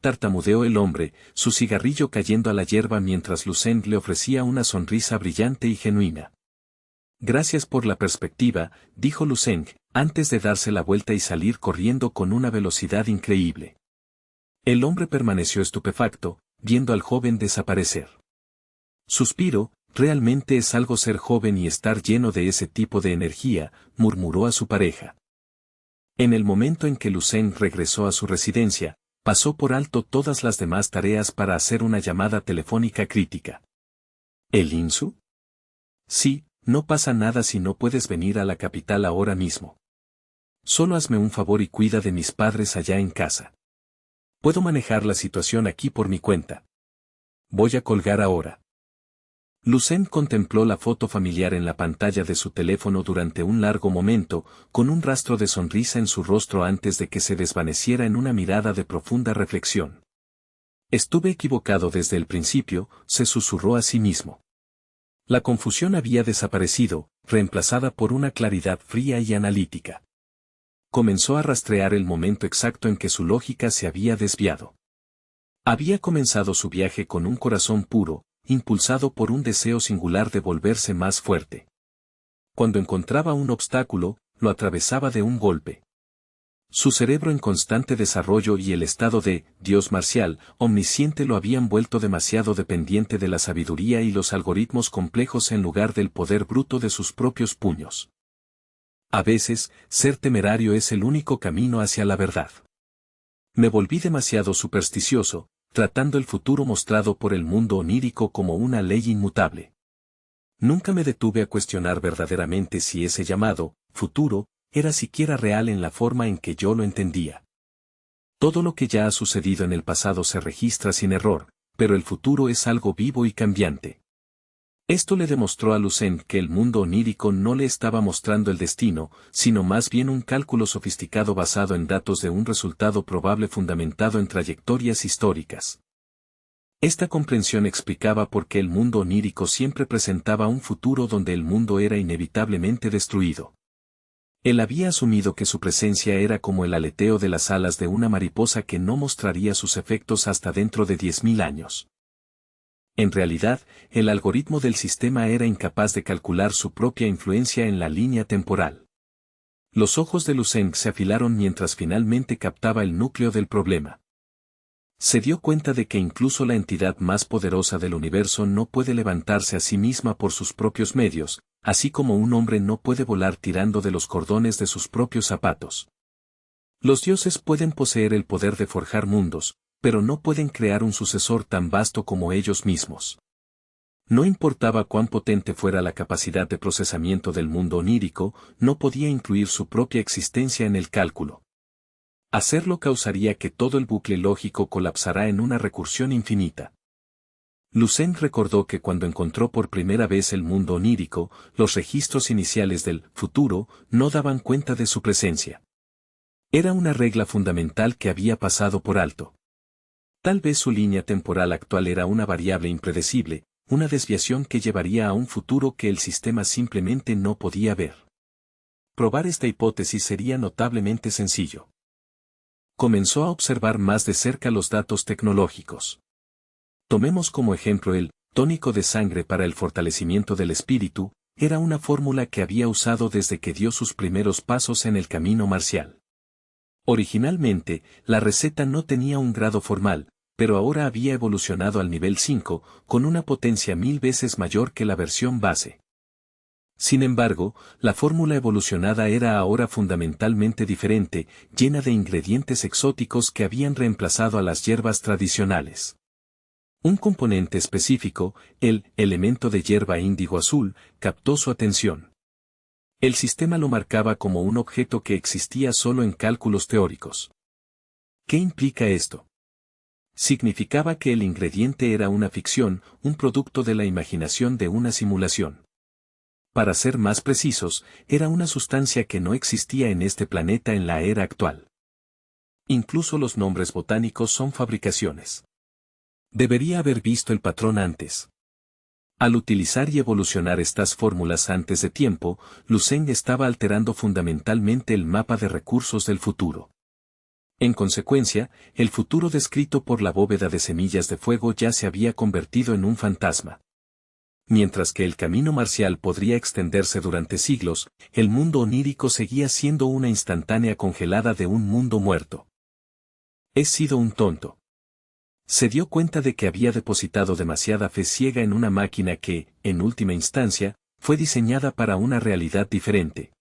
tartamudeó el hombre, su cigarrillo cayendo a la hierba mientras Lucent le ofrecía una sonrisa brillante y genuina. Gracias por la perspectiva, dijo Lucent, antes de darse la vuelta y salir corriendo con una velocidad increíble. El hombre permaneció estupefacto, viendo al joven desaparecer. Suspiro, realmente es algo ser joven y estar lleno de ese tipo de energía, murmuró a su pareja. En el momento en que Lucent regresó a su residencia, pasó por alto todas las demás tareas para hacer una llamada telefónica crítica. ¿El INSU? Sí, no pasa nada si no puedes venir a la capital ahora mismo. Solo hazme un favor y cuida de mis padres allá en casa. Puedo manejar la situación aquí por mi cuenta. Voy a colgar ahora. Lucent contempló la foto familiar en la pantalla de su teléfono durante un largo momento, con un rastro de sonrisa en su rostro antes de que se desvaneciera en una mirada de profunda reflexión. Estuve equivocado desde el principio, se susurró a sí mismo. La confusión había desaparecido, reemplazada por una claridad fría y analítica. Comenzó a rastrear el momento exacto en que su lógica se había desviado. Había comenzado su viaje con un corazón puro, impulsado por un deseo singular de volverse más fuerte. Cuando encontraba un obstáculo, lo atravesaba de un golpe. Su cerebro en constante desarrollo y el estado de Dios marcial, omnisciente lo habían vuelto demasiado dependiente de la sabiduría y los algoritmos complejos en lugar del poder bruto de sus propios puños. A veces, ser temerario es el único camino hacia la verdad. Me volví demasiado supersticioso, tratando el futuro mostrado por el mundo onírico como una ley inmutable. Nunca me detuve a cuestionar verdaderamente si ese llamado, futuro, era siquiera real en la forma en que yo lo entendía. Todo lo que ya ha sucedido en el pasado se registra sin error, pero el futuro es algo vivo y cambiante. Esto le demostró a Lucent que el mundo onírico no le estaba mostrando el destino, sino más bien un cálculo sofisticado basado en datos de un resultado probable fundamentado en trayectorias históricas. Esta comprensión explicaba por qué el mundo onírico siempre presentaba un futuro donde el mundo era inevitablemente destruido. Él había asumido que su presencia era como el aleteo de las alas de una mariposa que no mostraría sus efectos hasta dentro de 10.000 años. En realidad, el algoritmo del sistema era incapaz de calcular su propia influencia en la línea temporal. Los ojos de Lucent se afilaron mientras finalmente captaba el núcleo del problema. Se dio cuenta de que incluso la entidad más poderosa del universo no puede levantarse a sí misma por sus propios medios, así como un hombre no puede volar tirando de los cordones de sus propios zapatos. Los dioses pueden poseer el poder de forjar mundos, pero no pueden crear un sucesor tan vasto como ellos mismos. No importaba cuán potente fuera la capacidad de procesamiento del mundo onírico, no podía incluir su propia existencia en el cálculo. Hacerlo causaría que todo el bucle lógico colapsará en una recursión infinita. Lucent recordó que cuando encontró por primera vez el mundo onírico, los registros iniciales del futuro no daban cuenta de su presencia. Era una regla fundamental que había pasado por alto. Tal vez su línea temporal actual era una variable impredecible, una desviación que llevaría a un futuro que el sistema simplemente no podía ver. Probar esta hipótesis sería notablemente sencillo. Comenzó a observar más de cerca los datos tecnológicos. Tomemos como ejemplo el tónico de sangre para el fortalecimiento del espíritu, era una fórmula que había usado desde que dio sus primeros pasos en el camino marcial. Originalmente, la receta no tenía un grado formal, pero ahora había evolucionado al nivel 5, con una potencia 1000 veces mayor que la versión base. Sin embargo, la fórmula evolucionada era ahora fundamentalmente diferente, llena de ingredientes exóticos que habían reemplazado a las hierbas tradicionales. Un componente específico, el elemento de hierba índigo azul, captó su atención. El sistema lo marcaba como un objeto que existía solo en cálculos teóricos. ¿Qué implica esto? Significaba que el ingrediente era una ficción, un producto de la imaginación de una simulación. Para ser más precisos, era una sustancia que no existía en este planeta en la era actual. Incluso los nombres botánicos son fabricaciones. Debería haber visto el patrón antes. Al utilizar y evolucionar estas fórmulas antes de tiempo, Lucent estaba alterando fundamentalmente el mapa de recursos del futuro. En consecuencia, el futuro descrito por la bóveda de semillas de fuego ya se había convertido en un fantasma. Mientras que el camino marcial podría extenderse durante siglos, el mundo onírico seguía siendo una instantánea congelada de un mundo muerto. He sido un tonto. Se dio cuenta de que había depositado demasiada fe ciega en una máquina que, en última instancia, fue diseñada para una realidad diferente.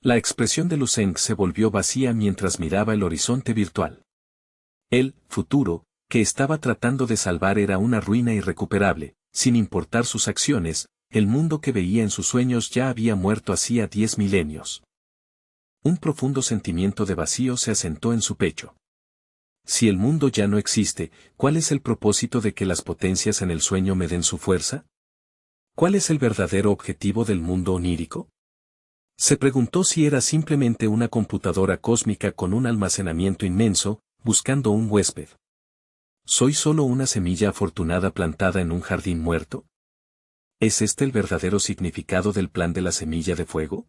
La expresión de Lu Zeng se volvió vacía mientras miraba el horizonte virtual. El futuro, que estaba tratando de salvar era una ruina irrecuperable, sin importar sus acciones, el mundo que veía en sus sueños ya había muerto hacía 10 milenios. Un profundo sentimiento de vacío se asentó en su pecho. Si el mundo ya no existe, ¿cuál es el propósito de que las potencias en el sueño me den su fuerza? ¿Cuál es el verdadero objetivo del mundo onírico? Se preguntó si era simplemente una computadora cósmica con un almacenamiento inmenso, buscando un huésped. ¿Soy solo una semilla afortunada plantada en un jardín muerto? ¿Es este el verdadero significado del plan de la semilla de fuego?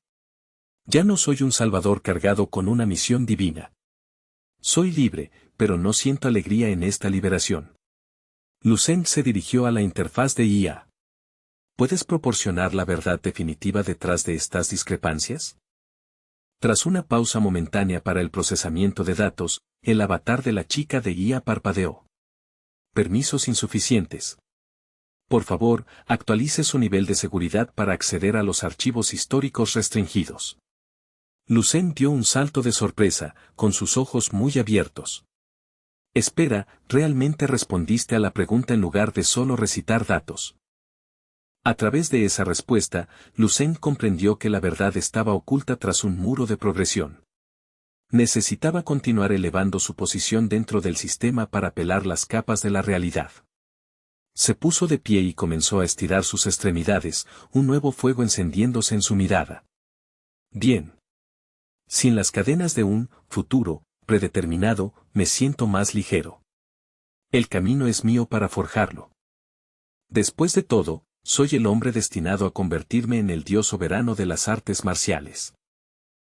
Ya no soy un salvador cargado con una misión divina. Soy libre, pero no siento alegría en esta liberación. Lu Zeng se dirigió a la interfaz de IA. ¿Puedes proporcionar la verdad definitiva detrás de estas discrepancias? Tras una pausa momentánea para el procesamiento de datos, el avatar de la chica de IA parpadeó. Permisos insuficientes. Por favor, actualice su nivel de seguridad para acceder a los archivos históricos restringidos. Lu Zeng dio un salto de sorpresa, con sus ojos muy abiertos. Espera, ¿realmente respondiste a la pregunta en lugar de solo recitar datos? A través de esa respuesta, Lu Zeng comprendió que la verdad estaba oculta tras un muro de progresión. Necesitaba continuar elevando su posición dentro del sistema para pelar las capas de la realidad. Se puso de pie y comenzó a estirar sus extremidades, un nuevo fuego encendiéndose en su mirada. Bien. Sin las cadenas de un futuro predeterminado, me siento más ligero. El camino es mío para forjarlo. Después de todo, soy el hombre destinado a convertirme en el dios soberano de las artes marciales.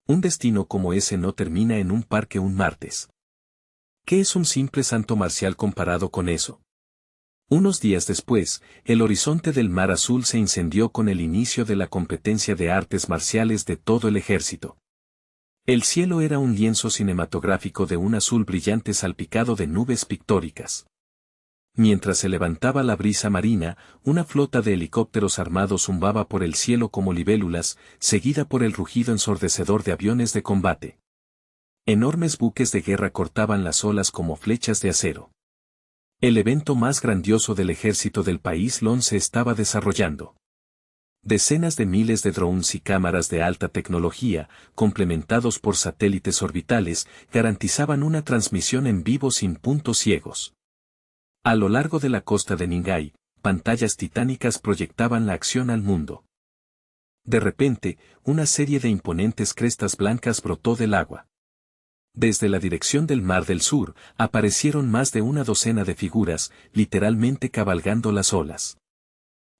Un destino como ese no termina en un parque un martes. ¿Qué es un simple santo marcial comparado con eso? Unos días después, el horizonte del Mar Azul se incendió con el inicio de la competencia de artes marciales de todo el ejército. El cielo era un lienzo cinematográfico de un azul brillante salpicado de nubes pictóricas. Mientras se levantaba la brisa marina, una flota de helicópteros armados zumbaba por el cielo como libélulas, seguida por el rugido ensordecedor de aviones de combate. Enormes buques de guerra cortaban las olas como flechas de acero. El evento más grandioso del ejército del país Lon se estaba desarrollando. Decenas de miles de drones y cámaras de alta tecnología, complementados por satélites orbitales, garantizaban una transmisión en vivo sin puntos ciegos. A lo largo de la costa de Ningay, pantallas titánicas proyectaban la acción al mundo. De repente, una serie de imponentes crestas blancas brotó del agua. Desde la dirección del Mar del Sur, aparecieron más de una docena de figuras, literalmente cabalgando las olas.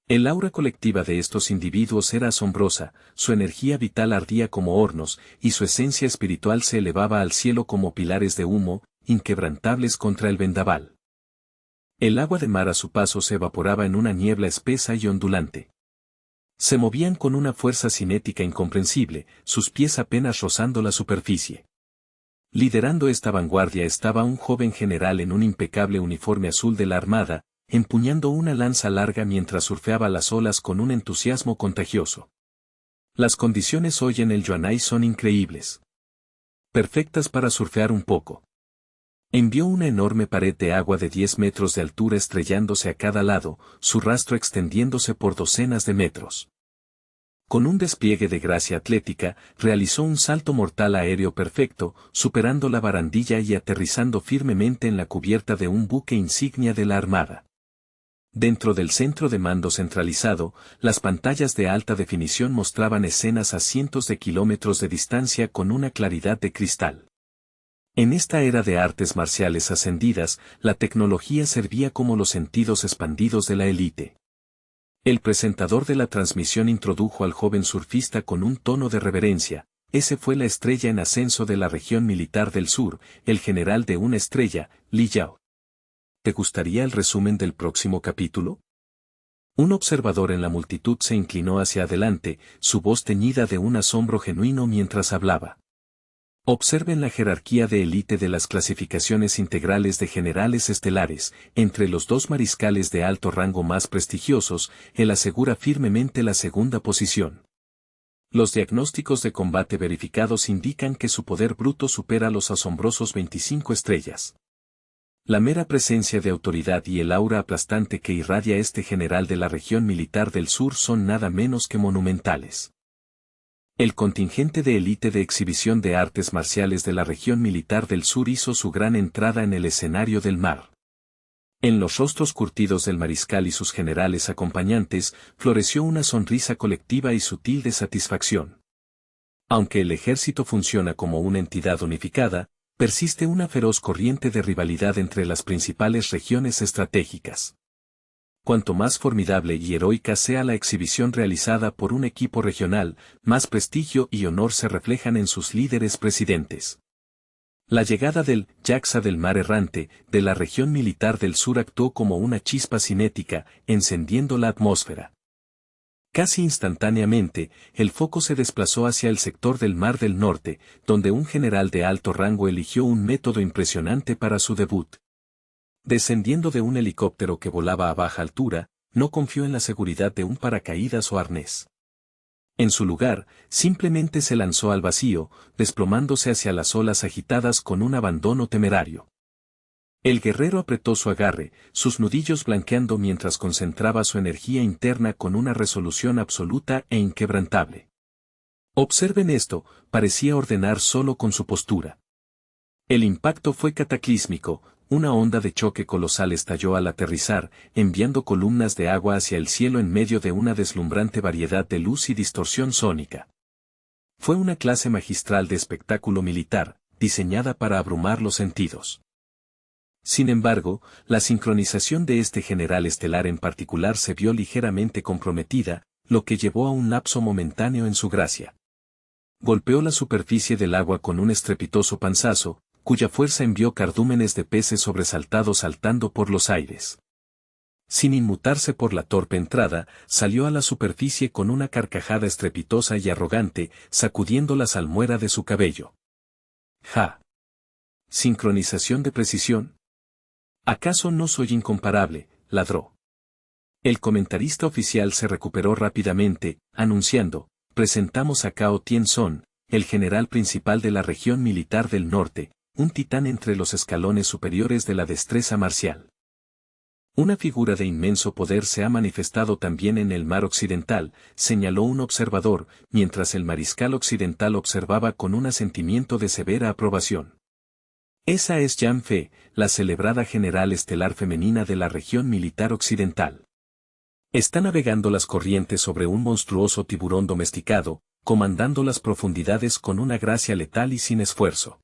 El aura colectiva de estos individuos era asombrosa, su energía vital ardía como hornos, y su esencia espiritual se elevaba al cielo como pilares de humo, inquebrantables contra el vendaval. El agua de mar a su paso se evaporaba en una niebla espesa y ondulante. Se movían con una fuerza cinética incomprensible, sus pies apenas rozando la superficie. Liderando esta vanguardia estaba un joven general en un impecable uniforme azul de la Armada, empuñando una lanza larga mientras surfeaba las olas con un entusiasmo contagioso. Las condiciones hoy en el Yuanai son increíbles. Perfectas para surfear un poco. Envió una enorme pared de agua de 10 metros de altura estrellándose a cada lado, su rastro extendiéndose por docenas de metros. Con un despliegue de gracia atlética, realizó un salto mortal aéreo perfecto, superando la barandilla y aterrizando firmemente en la cubierta de un buque insignia de la Armada. Dentro del centro de mando centralizado, las pantallas de alta definición mostraban escenas a cientos de kilómetros de distancia con una claridad de cristal. En esta era de artes marciales ascendidas, la tecnología servía como los sentidos expandidos de la élite. El presentador de la transmisión introdujo al joven surfista con un tono de reverencia, ese fue la estrella en ascenso de la región militar del sur, el general de una estrella, Li Yao. ¿Te gustaría el resumen del próximo capítulo? Un observador en la multitud se inclinó hacia adelante, su voz teñida de un asombro genuino mientras hablaba. Observen la jerarquía de élite de las clasificaciones integrales de generales estelares, entre los dos mariscales de alto rango más prestigiosos, él asegura firmemente la segunda posición. Los diagnósticos de combate verificados indican que su poder bruto supera los asombrosos 25 estrellas. La mera presencia de autoridad y el aura aplastante que irradia este general de la región militar del sur son nada menos que monumentales. El contingente de élite de exhibición de artes marciales de la región militar del sur hizo su gran entrada en el escenario del mar. En los rostros curtidos del mariscal y sus generales acompañantes, floreció una sonrisa colectiva y sutil de satisfacción. Aunque el ejército funciona como una entidad unificada, persiste una feroz corriente de rivalidad entre las principales regiones estratégicas. Cuanto más formidable y heroica sea la exhibición realizada por un equipo regional, más prestigio y honor se reflejan en sus líderes presidentes. La llegada del Yaxa del Mar Errante, de la región militar del sur actuó como una chispa cinética, encendiendo la atmósfera. Casi instantáneamente, el foco se desplazó hacia el sector del Mar del Norte, donde un general de alto rango eligió un método impresionante para su debut. Descendiendo de un helicóptero que volaba a baja altura, no confió en la seguridad de un paracaídas o arnés. En su lugar, simplemente se lanzó al vacío, desplomándose hacia las olas agitadas con un abandono temerario. El guerrero apretó su agarre, sus nudillos blanqueando mientras concentraba su energía interna con una resolución absoluta e inquebrantable. Observen esto, parecía ordenar solo con su postura. El impacto fue cataclísmico. Una onda de choque colosal estalló al aterrizar, enviando columnas de agua hacia el cielo en medio de una deslumbrante variedad de luz y distorsión sónica. Fue una clase magistral de espectáculo militar, diseñada para abrumar los sentidos. Sin embargo, la sincronización de este general estelar en particular se vio ligeramente comprometida, lo que llevó a un lapso momentáneo en su gracia. Golpeó la superficie del agua con un estrepitoso panzazo, cuya fuerza envió cardúmenes de peces sobresaltados saltando por los aires. Sin inmutarse por la torpe entrada, salió a la superficie con una carcajada estrepitosa y arrogante, sacudiendo la salmuera de su cabello. ¡Ja! ¿Sincronización de precisión? ¿Acaso no soy incomparable? Ladró. El comentarista oficial se recuperó rápidamente, anunciando, presentamos a Cao Tianzong, el general principal de la región militar del norte, un titán entre los escalones superiores de la destreza marcial. Una figura de inmenso poder se ha manifestado también en el mar occidental, señaló un observador, mientras el mariscal occidental observaba con un asentimiento de severa aprobación. Esa es Yan Fe, la celebrada general estelar femenina de la región militar occidental. Está navegando las corrientes sobre un monstruoso tiburón domesticado, comandando las profundidades con una gracia letal y sin esfuerzo.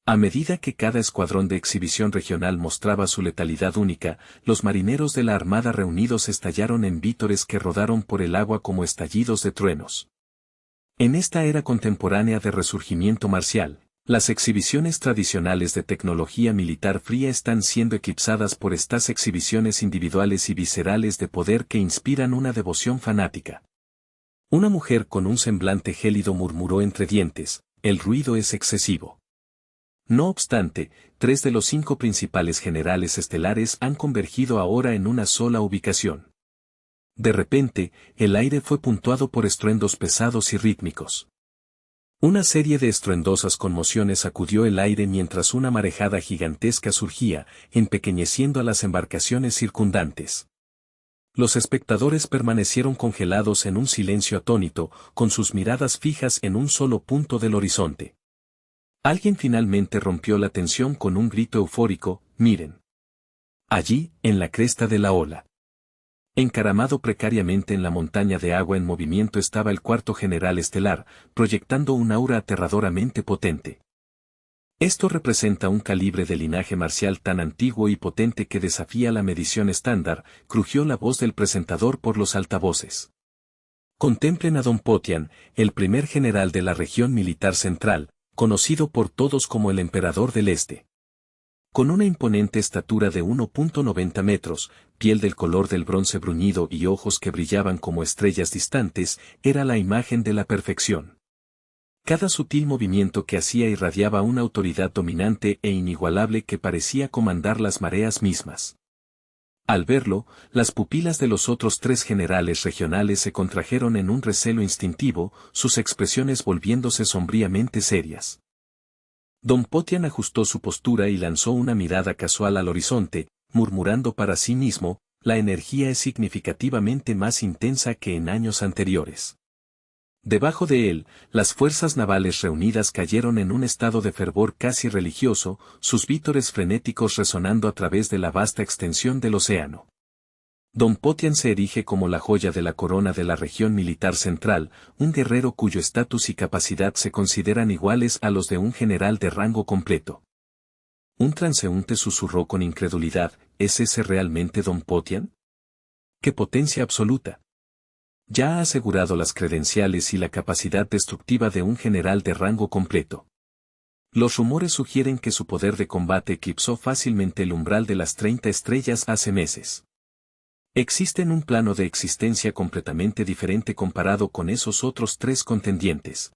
A medida que cada escuadrón de exhibición regional mostraba su letalidad única, los marineros de la armada reunidos estallaron en vítores que rodaron por el agua como estallidos de truenos. En esta era contemporánea de resurgimiento marcial, las exhibiciones tradicionales de tecnología militar fría están siendo eclipsadas por estas exhibiciones individuales y viscerales de poder que inspiran una devoción fanática. Una mujer con un semblante gélido murmuró entre dientes, el ruido es excesivo. No obstante, 3 de los 5 principales generales estelares han convergido ahora en una sola ubicación. De repente, el aire fue puntuado por estruendos pesados y rítmicos. Una serie de estruendosas conmociones sacudió el aire mientras una marejada gigantesca surgía, empequeñeciendo a las embarcaciones circundantes. Los espectadores permanecieron congelados en un silencio atónito, con sus miradas fijas en un solo punto del horizonte. Alguien finalmente rompió la tensión con un grito eufórico, miren. Allí, en la cresta de la ola. Encaramado precariamente en la montaña de agua en movimiento estaba el cuarto general estelar, proyectando un aura aterradoramente potente. Esto representa un calibre de linaje marcial tan antiguo y potente que desafía la medición estándar, crujió la voz del presentador por los altavoces. Contemplen a Don Potian, el primer general de la región militar central, conocido por todos como el Emperador del Este. Con una imponente estatura de 1,90 metros, piel del color del bronce bruñido y ojos que brillaban como estrellas distantes, era la imagen de la perfección. Cada sutil movimiento que hacía irradiaba una autoridad dominante e inigualable que parecía comandar las mareas mismas. Al verlo, las pupilas de los otros tres generales regionales se contrajeron en un recelo instintivo, sus expresiones volviéndose sombríamente serias. Don Potian ajustó su postura y lanzó una mirada casual al horizonte, murmurando para sí mismo, la energía es significativamente más intensa que en años anteriores. Debajo de él, las fuerzas navales reunidas cayeron en un estado de fervor casi religioso, sus vítores frenéticos resonando a través de la vasta extensión del océano. Don Potian se erige como la joya de la corona de la región militar central, un guerrero cuyo estatus y capacidad se consideran iguales a los de un general de rango completo. Un transeúnte susurró con incredulidad, ¿es ese realmente Don Potian? ¡Qué potencia absoluta! Ya ha asegurado las credenciales y la capacidad destructiva de un general de rango completo. Los rumores sugieren que su poder de combate eclipsó fácilmente el umbral de las 30 estrellas hace meses. Existe en un plano de existencia completamente diferente comparado con esos otros tres contendientes.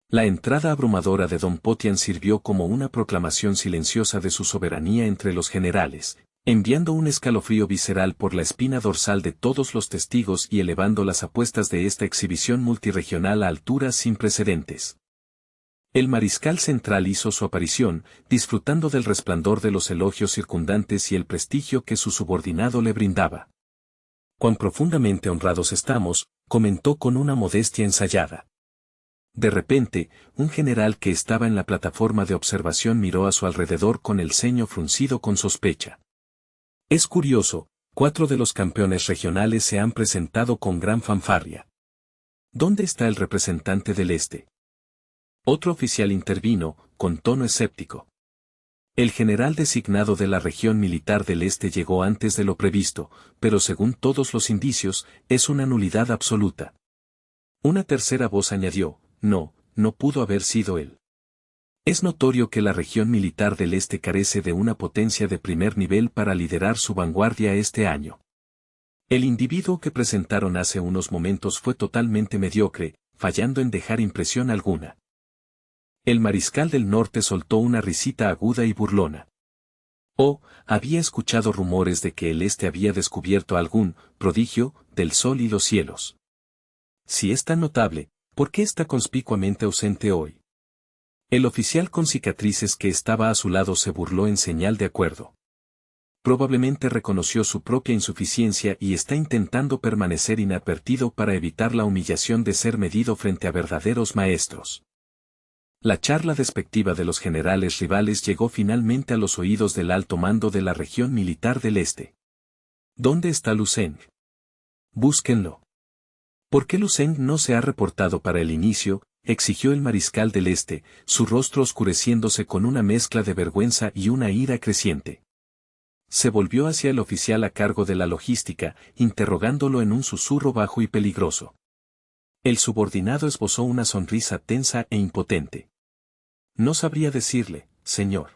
La entrada abrumadora de Don Potian sirvió como una proclamación silenciosa de su soberanía entre los generales, enviando un escalofrío visceral por la espina dorsal de todos los testigos y elevando las apuestas de esta exhibición multirregional a alturas sin precedentes. El mariscal central hizo su aparición, disfrutando del resplandor de los elogios circundantes y el prestigio que su subordinado le brindaba. «Cuán profundamente honrados estamos», comentó con una modestia ensayada. De repente, un general que estaba en la plataforma de observación miró a su alrededor con el ceño fruncido con sospecha. Es curioso, 4 de los campeones regionales se han presentado con gran fanfarria. ¿Dónde está el representante del Este? Otro oficial intervino, con tono escéptico. El general designado de la región militar del Este llegó antes de lo previsto, pero según todos los indicios, es una nulidad absoluta. Una tercera voz añadió, no pudo haber sido él. Es notorio que la región militar del Este carece de una potencia de primer nivel para liderar su vanguardia este año. El individuo que presentaron hace unos momentos fue totalmente mediocre, fallando en dejar impresión alguna. El mariscal del norte soltó una risita aguda y burlona. Había escuchado rumores de que el Este había descubierto algún prodigio del sol y los cielos. Si es tan notable, ¿por qué está conspicuamente ausente hoy? El oficial con cicatrices que estaba a su lado se burló en señal de acuerdo. Probablemente reconoció su propia insuficiencia y está intentando permanecer inadvertido para evitar la humillación de ser medido frente a verdaderos maestros. La charla despectiva de los generales rivales llegó finalmente a los oídos del alto mando de la región militar del Este. ¿Dónde está Lu Zheng? Búsquenlo. ¿Por qué Lu Zheng no se ha reportado para el inicio?, exigió el mariscal del Este, su rostro oscureciéndose con una mezcla de vergüenza y una ira creciente. Se volvió hacia el oficial a cargo de la logística, interrogándolo en un susurro bajo y peligroso. El subordinado esbozó una sonrisa tensa e impotente. No sabría decirle, señor.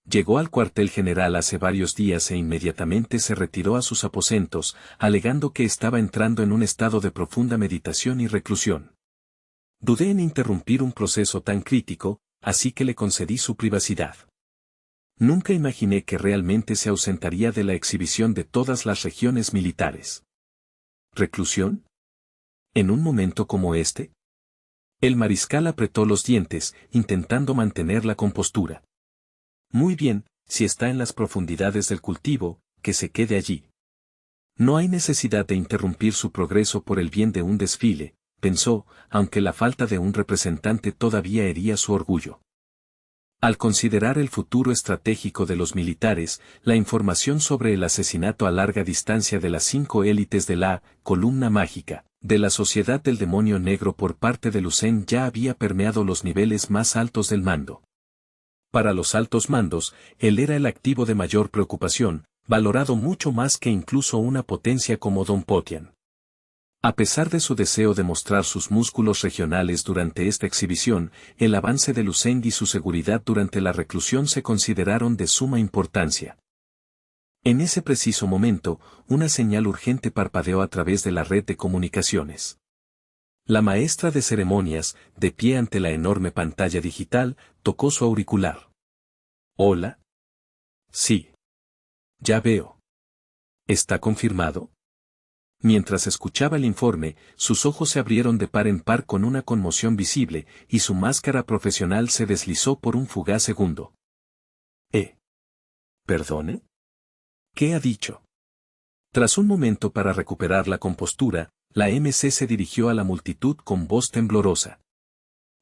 Llegó al cuartel general hace varios días e inmediatamente se retiró a sus aposentos, alegando que estaba entrando en un estado de profunda meditación y reclusión. Dudé en interrumpir un proceso tan crítico, así que le concedí su privacidad. Nunca imaginé que realmente se ausentaría de la exhibición de todas las regiones militares. ¿Reclusión? ¿En un momento como este? El mariscal apretó los dientes, intentando mantener la compostura. Muy bien, si está en las profundidades del cultivo, que se quede allí. No hay necesidad de interrumpir su progreso por el bien de un desfile, pensó, aunque la falta de un representante todavía hería su orgullo. Al considerar el futuro estratégico de los militares, la información sobre el asesinato a larga distancia de las 5 élites de la columna mágica de la Sociedad del Demonio Negro por parte de Lu Zheng ya había permeado los niveles más altos del mando. Para los altos mandos, él era el activo de mayor preocupación, valorado mucho más que incluso una potencia como Don Potian. A pesar de su deseo de mostrar sus músculos regionales durante esta exhibición, el avance de Lu Zeng y su seguridad durante la reclusión se consideraron de suma importancia. En ese preciso momento, una señal urgente parpadeó a través de la red de comunicaciones. La maestra de ceremonias, de pie ante la enorme pantalla digital, tocó su auricular. ¿Hola? Sí. Ya veo. ¿Está confirmado? Mientras escuchaba el informe, sus ojos se abrieron de par en par con una conmoción visible, y su máscara profesional se deslizó por un fugaz segundo. ¿Perdone? ¿Qué ha dicho? Tras un momento para recuperar la compostura, la MC se dirigió a la multitud con voz temblorosa.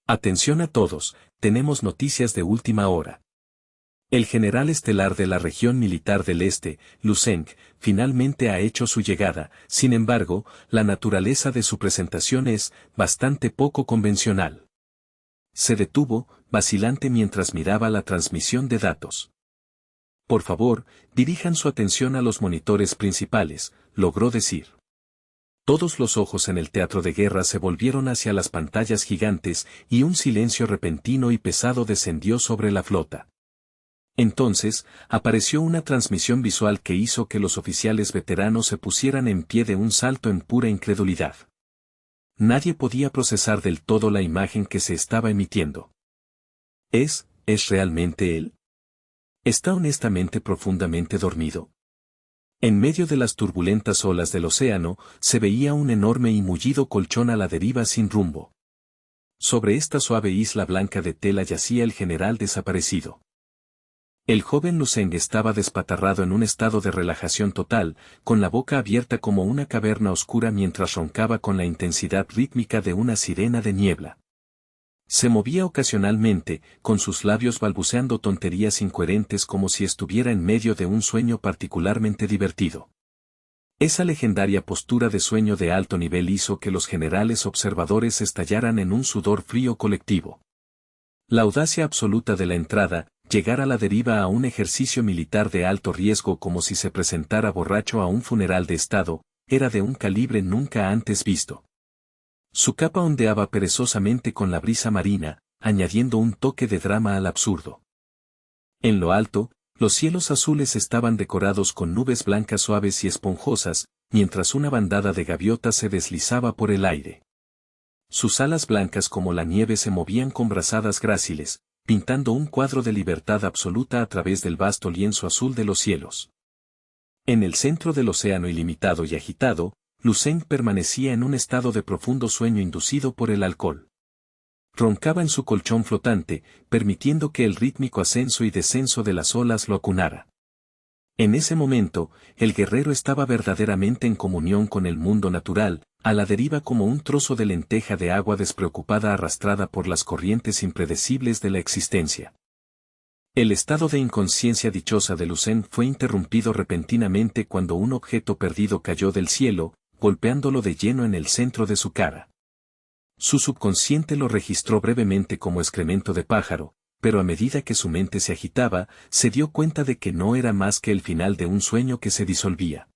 Atención a todos, tenemos noticias de última hora. El general estelar de la región militar del Este, Lu Zeng, finalmente ha hecho su llegada. Sin embargo, la naturaleza de su presentación es bastante poco convencional. Se detuvo, vacilante mientras miraba la transmisión de datos. Por favor, dirijan su atención a los monitores principales, logró decir. Todos los ojos en el teatro de guerra se volvieron hacia las pantallas gigantes y un silencio repentino y pesado descendió sobre la flota. Entonces, apareció una transmisión visual que hizo que los oficiales veteranos se pusieran en pie de un salto en pura incredulidad. Nadie podía procesar del todo la imagen que se estaba emitiendo. ¿Es realmente él? ¿Está honestamente profundamente dormido? En medio de las turbulentas olas del océano, se veía un enorme y mullido colchón a la deriva sin rumbo. Sobre esta suave isla blanca de tela yacía el general desaparecido. El joven Lu Zeng estaba despatarrado en un estado de relajación total, con la boca abierta como una caverna oscura mientras roncaba con la intensidad rítmica de una sirena de niebla. Se movía ocasionalmente, con sus labios balbuceando tonterías incoherentes como si estuviera en medio de un sueño particularmente divertido. Esa legendaria postura de sueño de alto nivel hizo que los generales observadores estallaran en un sudor frío colectivo. La audacia absoluta de la entrada, llegar a la deriva a un ejercicio militar de alto riesgo como si se presentara borracho a un funeral de Estado, era de un calibre nunca antes visto. Su capa ondeaba perezosamente con la brisa marina, añadiendo un toque de drama al absurdo. En lo alto, los cielos azules estaban decorados con nubes blancas suaves y esponjosas, mientras una bandada de gaviotas se deslizaba por el aire. Sus alas blancas como la nieve se movían con brazadas gráciles, pintando un cuadro de libertad absoluta a través del vasto lienzo azul de los cielos. En el centro del océano ilimitado y agitado, Lu Zeng permanecía en un estado de profundo sueño inducido por el alcohol. Roncaba en su colchón flotante, permitiendo que el rítmico ascenso y descenso de las olas lo acunara. En ese momento, el guerrero estaba verdaderamente en comunión con el mundo natural, a la deriva como un trozo de lenteja de agua despreocupada arrastrada por las corrientes impredecibles de la existencia. El estado de inconsciencia dichosa de Lu Zeng fue interrumpido repentinamente cuando un objeto perdido cayó del cielo, golpeándolo de lleno en el centro de su cara. Su subconsciente lo registró brevemente como excremento de pájaro, pero a medida que su mente se agitaba, se dio cuenta de que no era más que el final de un sueño que se disolvía.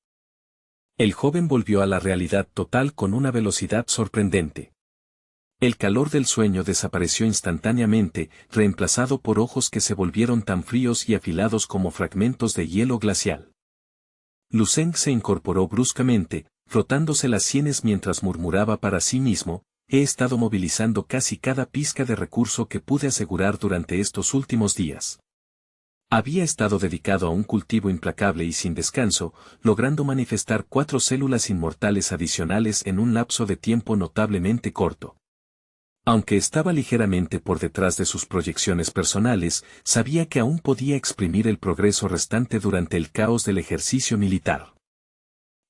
El joven volvió a la realidad total con una velocidad sorprendente. El calor del sueño desapareció instantáneamente, reemplazado por ojos que se volvieron tan fríos y afilados como fragmentos de hielo glacial. Lu Zeng se incorporó bruscamente, frotándose las sienes mientras murmuraba para sí mismo: he estado movilizando casi cada pizca de recurso que pude asegurar durante estos últimos días. Había estado dedicado a un cultivo implacable y sin descanso, logrando manifestar 4 células inmortales adicionales en un lapso de tiempo notablemente corto. Aunque estaba ligeramente por detrás de sus proyecciones personales, sabía que aún podía exprimir el progreso restante durante el caos del ejercicio militar.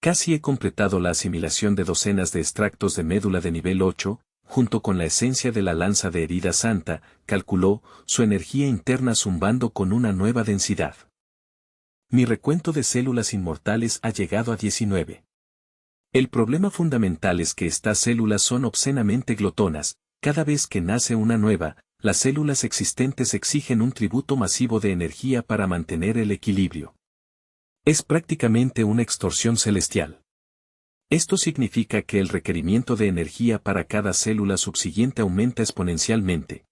Casi he completado la asimilación de docenas de extractos de médula de nivel 8, junto con la esencia de la lanza de herida santa, calculó, su energía interna zumbando con una nueva densidad. Mi recuento de células inmortales ha llegado a 19. El problema fundamental es que estas células son obscenamente glotonas. Cada vez que nace una nueva, las células existentes exigen un tributo masivo de energía para mantener el equilibrio. Es prácticamente una extorsión celestial. Esto significa que el requerimiento de energía para cada célula subsiguiente aumenta exponencialmente.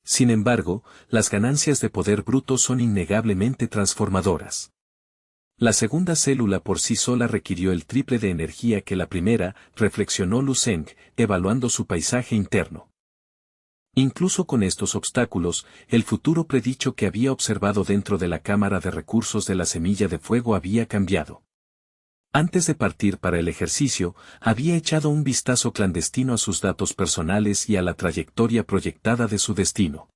Sin embargo, las ganancias de poder bruto son innegablemente transformadoras. La segunda célula por sí sola requirió el triple de energía que la primera, reflexionó Lu Zeng, evaluando su paisaje interno. Incluso con estos obstáculos, el futuro predicho que había observado dentro de la cámara de recursos de la semilla de fuego había cambiado. Antes de partir para el ejercicio, había echado un vistazo clandestino a sus datos personales y a la trayectoria proyectada de su destino.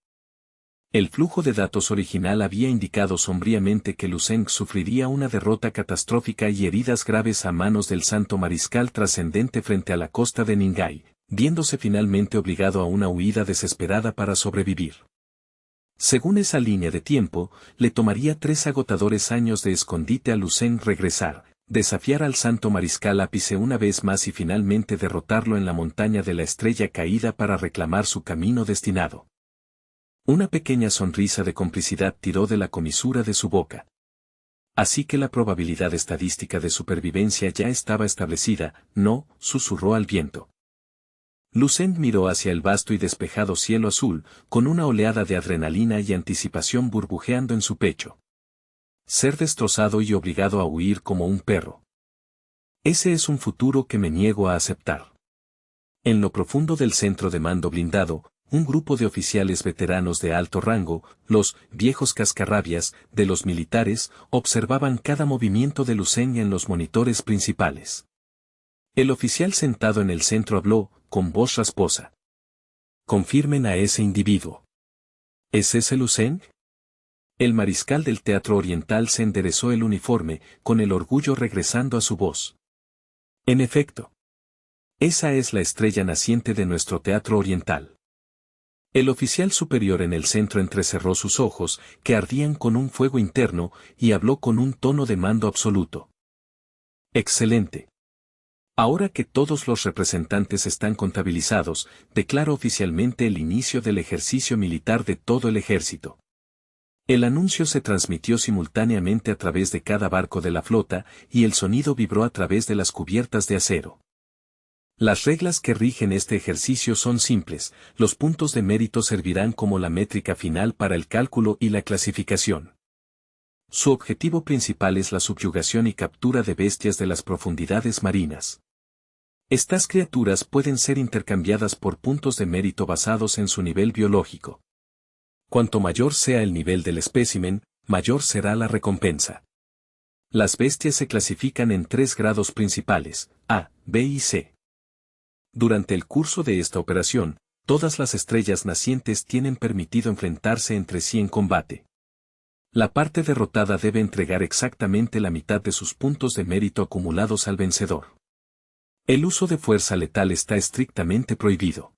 El flujo de datos original había indicado sombríamente que Lu Zeng sufriría una derrota catastrófica y heridas graves a manos del Santo Mariscal Trascendente frente a la costa de Ningay, viéndose finalmente obligado a una huida desesperada para sobrevivir. Según esa línea de tiempo, le tomaría 3 agotadores años de escondite a Lu Zeng regresar, desafiar al Santo Mariscal Ápice una vez más y finalmente derrotarlo en la montaña de la Estrella Caída para reclamar su camino destinado. Una pequeña sonrisa de complicidad tiró de la comisura de su boca. Así que la probabilidad estadística de supervivencia ya estaba establecida, no, susurró al viento. Lu Zeng miró hacia el vasto y despejado cielo azul, con una oleada de adrenalina y anticipación burbujeando en su pecho. Ser destrozado y obligado a huir como un perro. Ese es un futuro que me niego a aceptar. En lo profundo del centro de mando blindado, un grupo de oficiales veteranos de alto rango, los viejos cascarrabias de los militares, observaban cada movimiento de Lu Zeng en los monitores principales. El oficial sentado en el centro habló, con voz rasposa. Confirmen a ese individuo. ¿Es ese Lu Zeng? El mariscal del Teatro Oriental se enderezó el uniforme, con el orgullo regresando a su voz. En efecto. Esa es la estrella naciente de nuestro Teatro Oriental. El oficial superior en el centro entrecerró sus ojos, que ardían con un fuego interno, y habló con un tono de mando absoluto. Excelente. Ahora que todos los representantes están contabilizados, declaro oficialmente el inicio del ejercicio militar de todo el ejército. El anuncio se transmitió simultáneamente a través de cada barco de la flota, y el sonido vibró a través de las cubiertas de acero. Las reglas que rigen este ejercicio son simples, los puntos de mérito servirán como la métrica final para el cálculo y la clasificación. Su objetivo principal es la subyugación y captura de bestias de las profundidades marinas. Estas criaturas pueden ser intercambiadas por puntos de mérito basados en su nivel biológico. Cuanto mayor sea el nivel del espécimen, mayor será la recompensa. Las bestias se clasifican en 3 grados principales, A, B y C. Durante el curso de esta operación, todas las estrellas nacientes tienen permitido enfrentarse entre sí en combate. La parte derrotada debe entregar exactamente la mitad de sus puntos de mérito acumulados al vencedor. El uso de fuerza letal está estrictamente prohibido.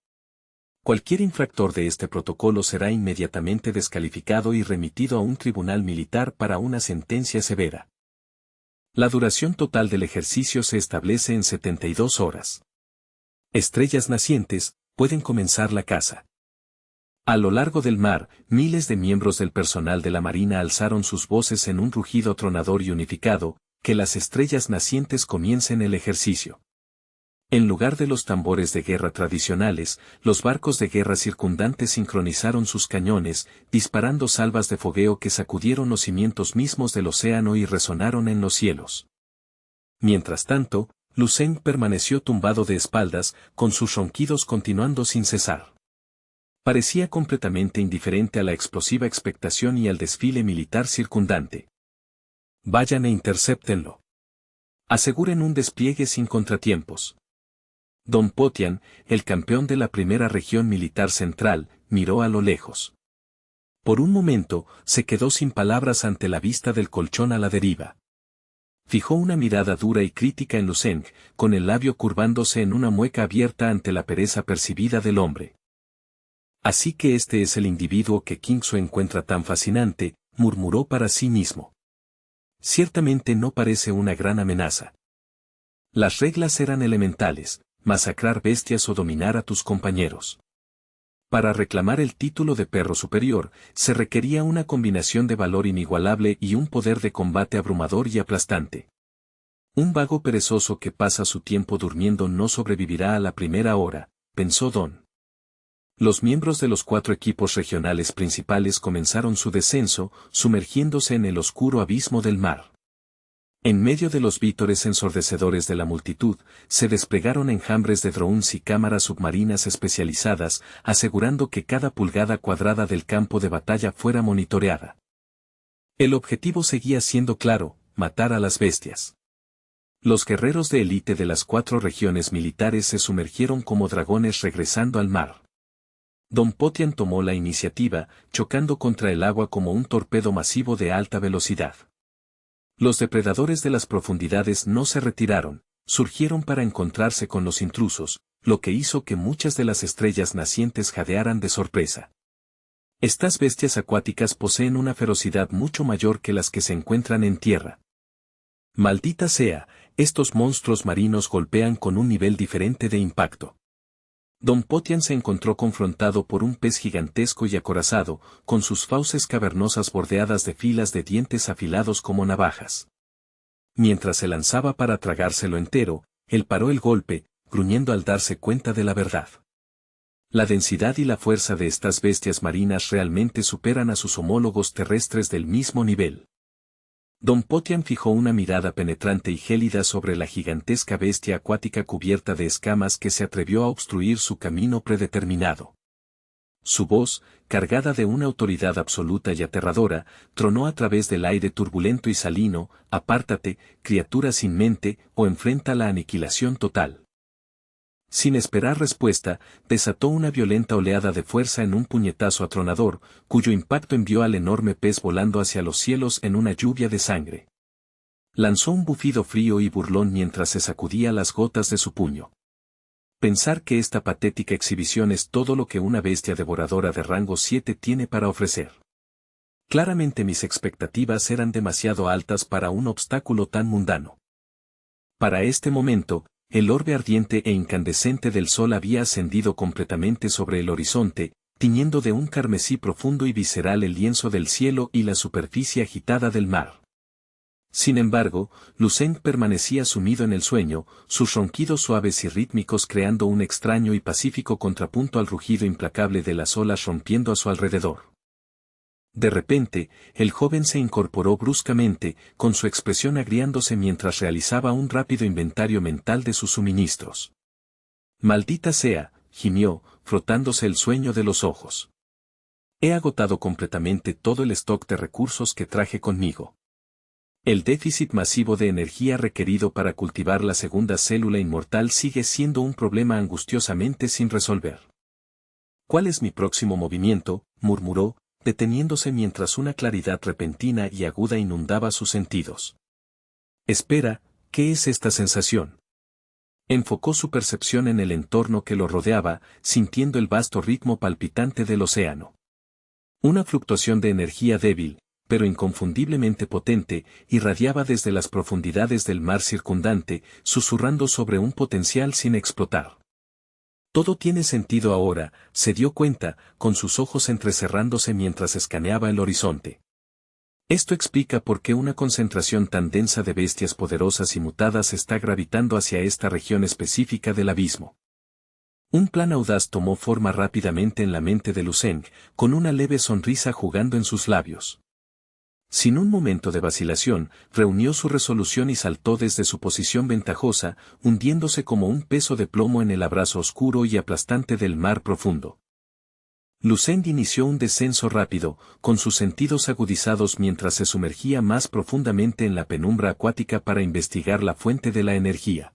Cualquier infractor de este protocolo será inmediatamente descalificado y remitido a un tribunal militar para una sentencia severa. La duración total del ejercicio se establece en 72 horas. Estrellas nacientes, pueden comenzar la caza. A lo largo del mar, miles de miembros del personal de la Marina alzaron sus voces en un rugido tronador y unificado, que las estrellas nacientes comiencen el ejercicio. En lugar de los tambores de guerra tradicionales, los barcos de guerra circundantes sincronizaron sus cañones, disparando salvas de fogueo que sacudieron los cimientos mismos del océano y resonaron en los cielos. Mientras tanto, Lu Zeng permaneció tumbado de espaldas, con sus ronquidos continuando sin cesar. Parecía completamente indiferente a la explosiva expectación y al desfile militar circundante. Vayan e intercéptenlo. Aseguren un despliegue sin contratiempos. Don Potian, el campeón de la primera región militar central, miró a lo lejos. Por un momento, se quedó sin palabras ante la vista del colchón a la deriva. Fijó una mirada dura y crítica en Lu Zeng, con el labio curvándose en una mueca abierta ante la pereza percibida del hombre. Así que este es el individuo que Qingsu encuentra tan fascinante, murmuró para sí mismo. Ciertamente no parece una gran amenaza. Las reglas eran elementales, masacrar bestias o dominar a tus compañeros. Para reclamar el título de perro superior, se requería una combinación de valor inigualable y un poder de combate abrumador y aplastante. Un vago perezoso que pasa su tiempo durmiendo no sobrevivirá a la primera hora, pensó Don. Los miembros de los 4 equipos regionales principales comenzaron su descenso, sumergiéndose en el oscuro abismo del mar. En medio de los vítores ensordecedores de la multitud, se desplegaron enjambres de drones y cámaras submarinas especializadas, asegurando que cada pulgada cuadrada del campo de batalla fuera monitoreada. El objetivo seguía siendo claro: matar a las bestias. Los guerreros de élite de las 4 regiones militares se sumergieron como dragones regresando al mar. Don Potian tomó la iniciativa, chocando contra el agua como un torpedo masivo de alta velocidad. Los depredadores de las profundidades no se retiraron, surgieron para encontrarse con los intrusos, lo que hizo que muchas de las estrellas nacientes jadearan de sorpresa. Estas bestias acuáticas poseen una ferocidad mucho mayor que las que se encuentran en tierra. Maldita sea, estos monstruos marinos golpean con un nivel diferente de impacto. Don Potian se encontró confrontado por un pez gigantesco y acorazado, con sus fauces cavernosas bordeadas de filas de dientes afilados como navajas. Mientras se lanzaba para tragárselo entero, él paró el golpe, gruñendo al darse cuenta de la verdad. La densidad y la fuerza de estas bestias marinas realmente superan a sus homólogos terrestres del mismo nivel. Don Potian fijó una mirada penetrante y gélida sobre la gigantesca bestia acuática cubierta de escamas que se atrevió a obstruir su camino predeterminado. Su voz, cargada de una autoridad absoluta y aterradora, tronó a través del aire turbulento y salino: «Apártate, criatura sin mente, o enfrenta la aniquilación total». Sin esperar respuesta, desató una violenta oleada de fuerza en un puñetazo atronador, cuyo impacto envió al enorme pez volando hacia los cielos en una lluvia de sangre. Lanzó un bufido frío y burlón mientras se sacudía las gotas de su puño. Pensar que esta patética exhibición es todo lo que una bestia devoradora de rango 7 tiene para ofrecer. Claramente mis expectativas eran demasiado altas para un obstáculo tan mundano. Para este momento, el orbe ardiente e incandescente del sol había ascendido completamente sobre el horizonte, tiñendo de un carmesí profundo y visceral el lienzo del cielo y la superficie agitada del mar. Sin embargo, Lucent permanecía sumido en el sueño, sus ronquidos suaves y rítmicos creando un extraño y pacífico contrapunto al rugido implacable de las olas rompiendo a su alrededor. De repente, el joven se incorporó bruscamente, con su expresión agriándose mientras realizaba un rápido inventario mental de sus suministros. «Maldita sea», gimió, frotándose el sueño de los ojos. «He agotado completamente todo el stock de recursos que traje conmigo. El déficit masivo de energía requerido para cultivar la segunda célula inmortal sigue siendo un problema angustiosamente sin resolver». «¿Cuál es mi próximo movimiento?», murmuró, deteniéndose mientras una claridad repentina y aguda inundaba sus sentidos. «Espera, ¿qué es esta sensación?». Enfocó su percepción en el entorno que lo rodeaba, sintiendo el vasto ritmo palpitante del océano. Una fluctuación de energía débil, pero inconfundiblemente potente, irradiaba desde las profundidades del mar circundante, susurrando sobre un potencial sin explotar. Todo tiene sentido ahora, se dio cuenta, con sus ojos entrecerrándose mientras escaneaba el horizonte. Esto explica por qué una concentración tan densa de bestias poderosas y mutadas está gravitando hacia esta región específica del abismo. Un plan audaz tomó forma rápidamente en la mente de Lucent, con una leve sonrisa jugando en sus labios. Sin un momento de vacilación, reunió su resolución y saltó desde su posición ventajosa, hundiéndose como un peso de plomo en el abrazo oscuro y aplastante del mar profundo. Lucent inició un descenso rápido, con sus sentidos agudizados mientras se sumergía más profundamente en la penumbra acuática para investigar la fuente de la energía.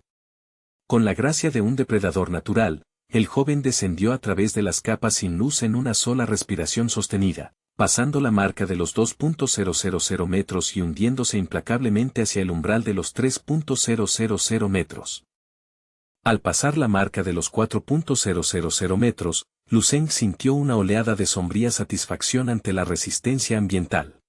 Con la gracia de un depredador natural, el joven descendió a través de las capas sin luz en una sola respiración sostenida, pasando la marca de los 2.000 metros y hundiéndose implacablemente hacia el umbral de los 3.000 metros. Al pasar la marca de los 4.000 metros, Lucent sintió una oleada de sombría satisfacción ante la resistencia ambiental.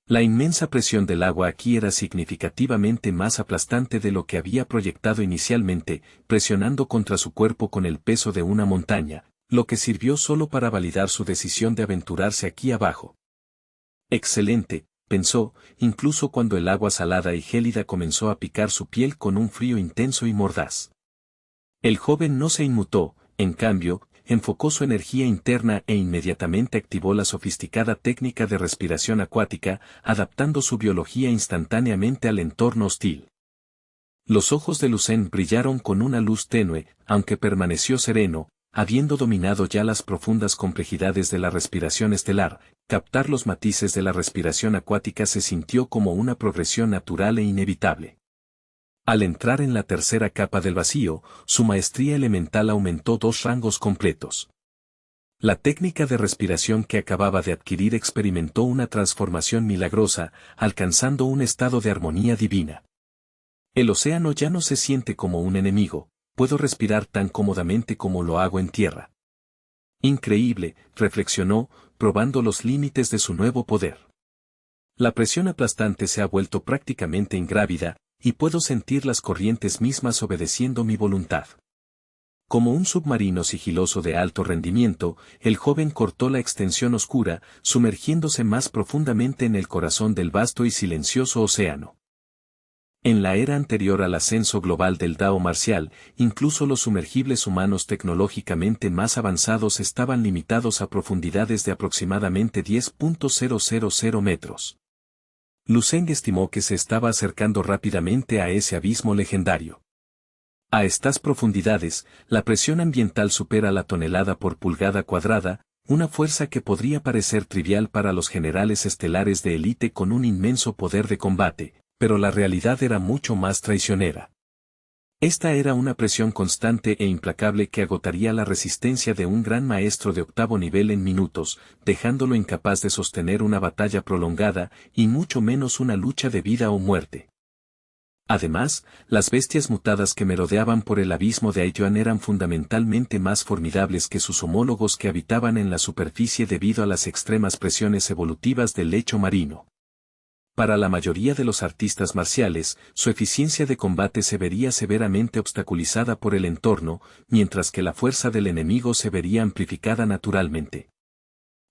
La inmensa presión del agua aquí era significativamente más aplastante de lo que había proyectado inicialmente, presionando contra su cuerpo con el peso de una montaña, lo que sirvió solo para validar su decisión de aventurarse aquí abajo. «Excelente», pensó, incluso cuando el agua salada y gélida comenzó a picar su piel con un frío intenso y mordaz. El joven no se inmutó, en cambio, enfocó su energía interna e inmediatamente activó la sofisticada técnica de respiración acuática, adaptando su biología instantáneamente al entorno hostil. Los ojos de Lucen brillaron con una luz tenue, aunque permaneció sereno, habiendo dominado ya las profundas complejidades de la respiración estelar. Captar los matices de la respiración acuática se sintió como una progresión natural e inevitable. Al entrar en la tercera capa del vacío, su maestría elemental aumentó 2 rangos completos. La técnica de respiración que acababa de adquirir experimentó una transformación milagrosa, alcanzando un estado de armonía divina. El océano ya no se siente como un enemigo, puedo respirar tan cómodamente como lo hago en tierra. Increíble, reflexionó, probando los límites de su nuevo poder. La presión aplastante se ha vuelto prácticamente ingrávida, y puedo sentir las corrientes mismas obedeciendo mi voluntad. Como un submarino sigiloso de alto rendimiento, el joven cortó la extensión oscura, sumergiéndose más profundamente en el corazón del vasto y silencioso océano. En la era anterior al ascenso global del Dao marcial, incluso los sumergibles humanos tecnológicamente más avanzados estaban limitados a profundidades de aproximadamente 10.000 metros. Lucen estimó que se estaba acercando rápidamente a ese abismo legendario. A estas profundidades, la presión ambiental supera la tonelada por pulgada cuadrada, una fuerza que podría parecer trivial para los generales estelares de élite con un inmenso poder de combate, pero la realidad era mucho más traicionera. Esta era una presión constante e implacable que agotaría la resistencia de un gran maestro de 8º nivel en minutos, dejándolo incapaz de sostener una batalla prolongada, y mucho menos una lucha de vida o muerte. Además, las bestias mutadas que merodeaban por el abismo de Aituan eran fundamentalmente más formidables que sus homólogos que habitaban en la superficie debido a las extremas presiones evolutivas del lecho marino. Para la mayoría de los artistas marciales, su eficiencia de combate se vería severamente obstaculizada por el entorno, mientras que la fuerza del enemigo se vería amplificada naturalmente.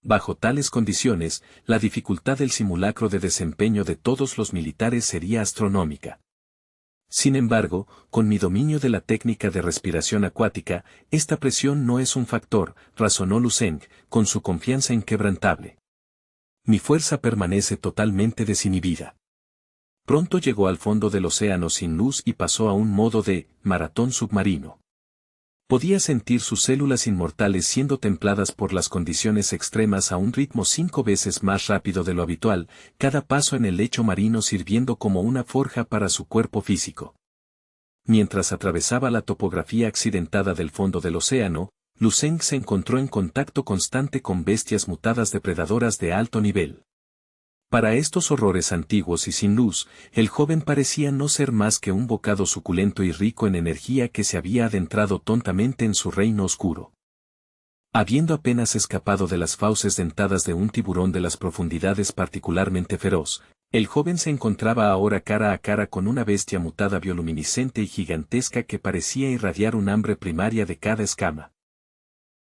Bajo tales condiciones, la dificultad del simulacro de desempeño de todos los militares sería astronómica. Sin embargo, con mi dominio de la técnica de respiración acuática, esta presión no es un factor, razonó Lucen, con su confianza inquebrantable. Mi fuerza permanece totalmente desinhibida. Pronto llegó al fondo del océano sin luz y pasó a un modo de maratón submarino. Podía sentir sus células inmortales siendo templadas por las condiciones extremas a un ritmo 5 veces más rápido de lo habitual, cada paso en el lecho marino sirviendo como una forja para su cuerpo físico. Mientras atravesaba la topografía accidentada del fondo del océano, Lucen se encontró en contacto constante con bestias mutadas depredadoras de alto nivel. Para estos horrores antiguos y sin luz, el joven parecía no ser más que un bocado suculento y rico en energía que se había adentrado tontamente en su reino oscuro. Habiendo apenas escapado de las fauces dentadas de un tiburón de las profundidades particularmente feroz, el joven se encontraba ahora cara a cara con una bestia mutada bioluminiscente y gigantesca que parecía irradiar un hambre primaria de cada escama.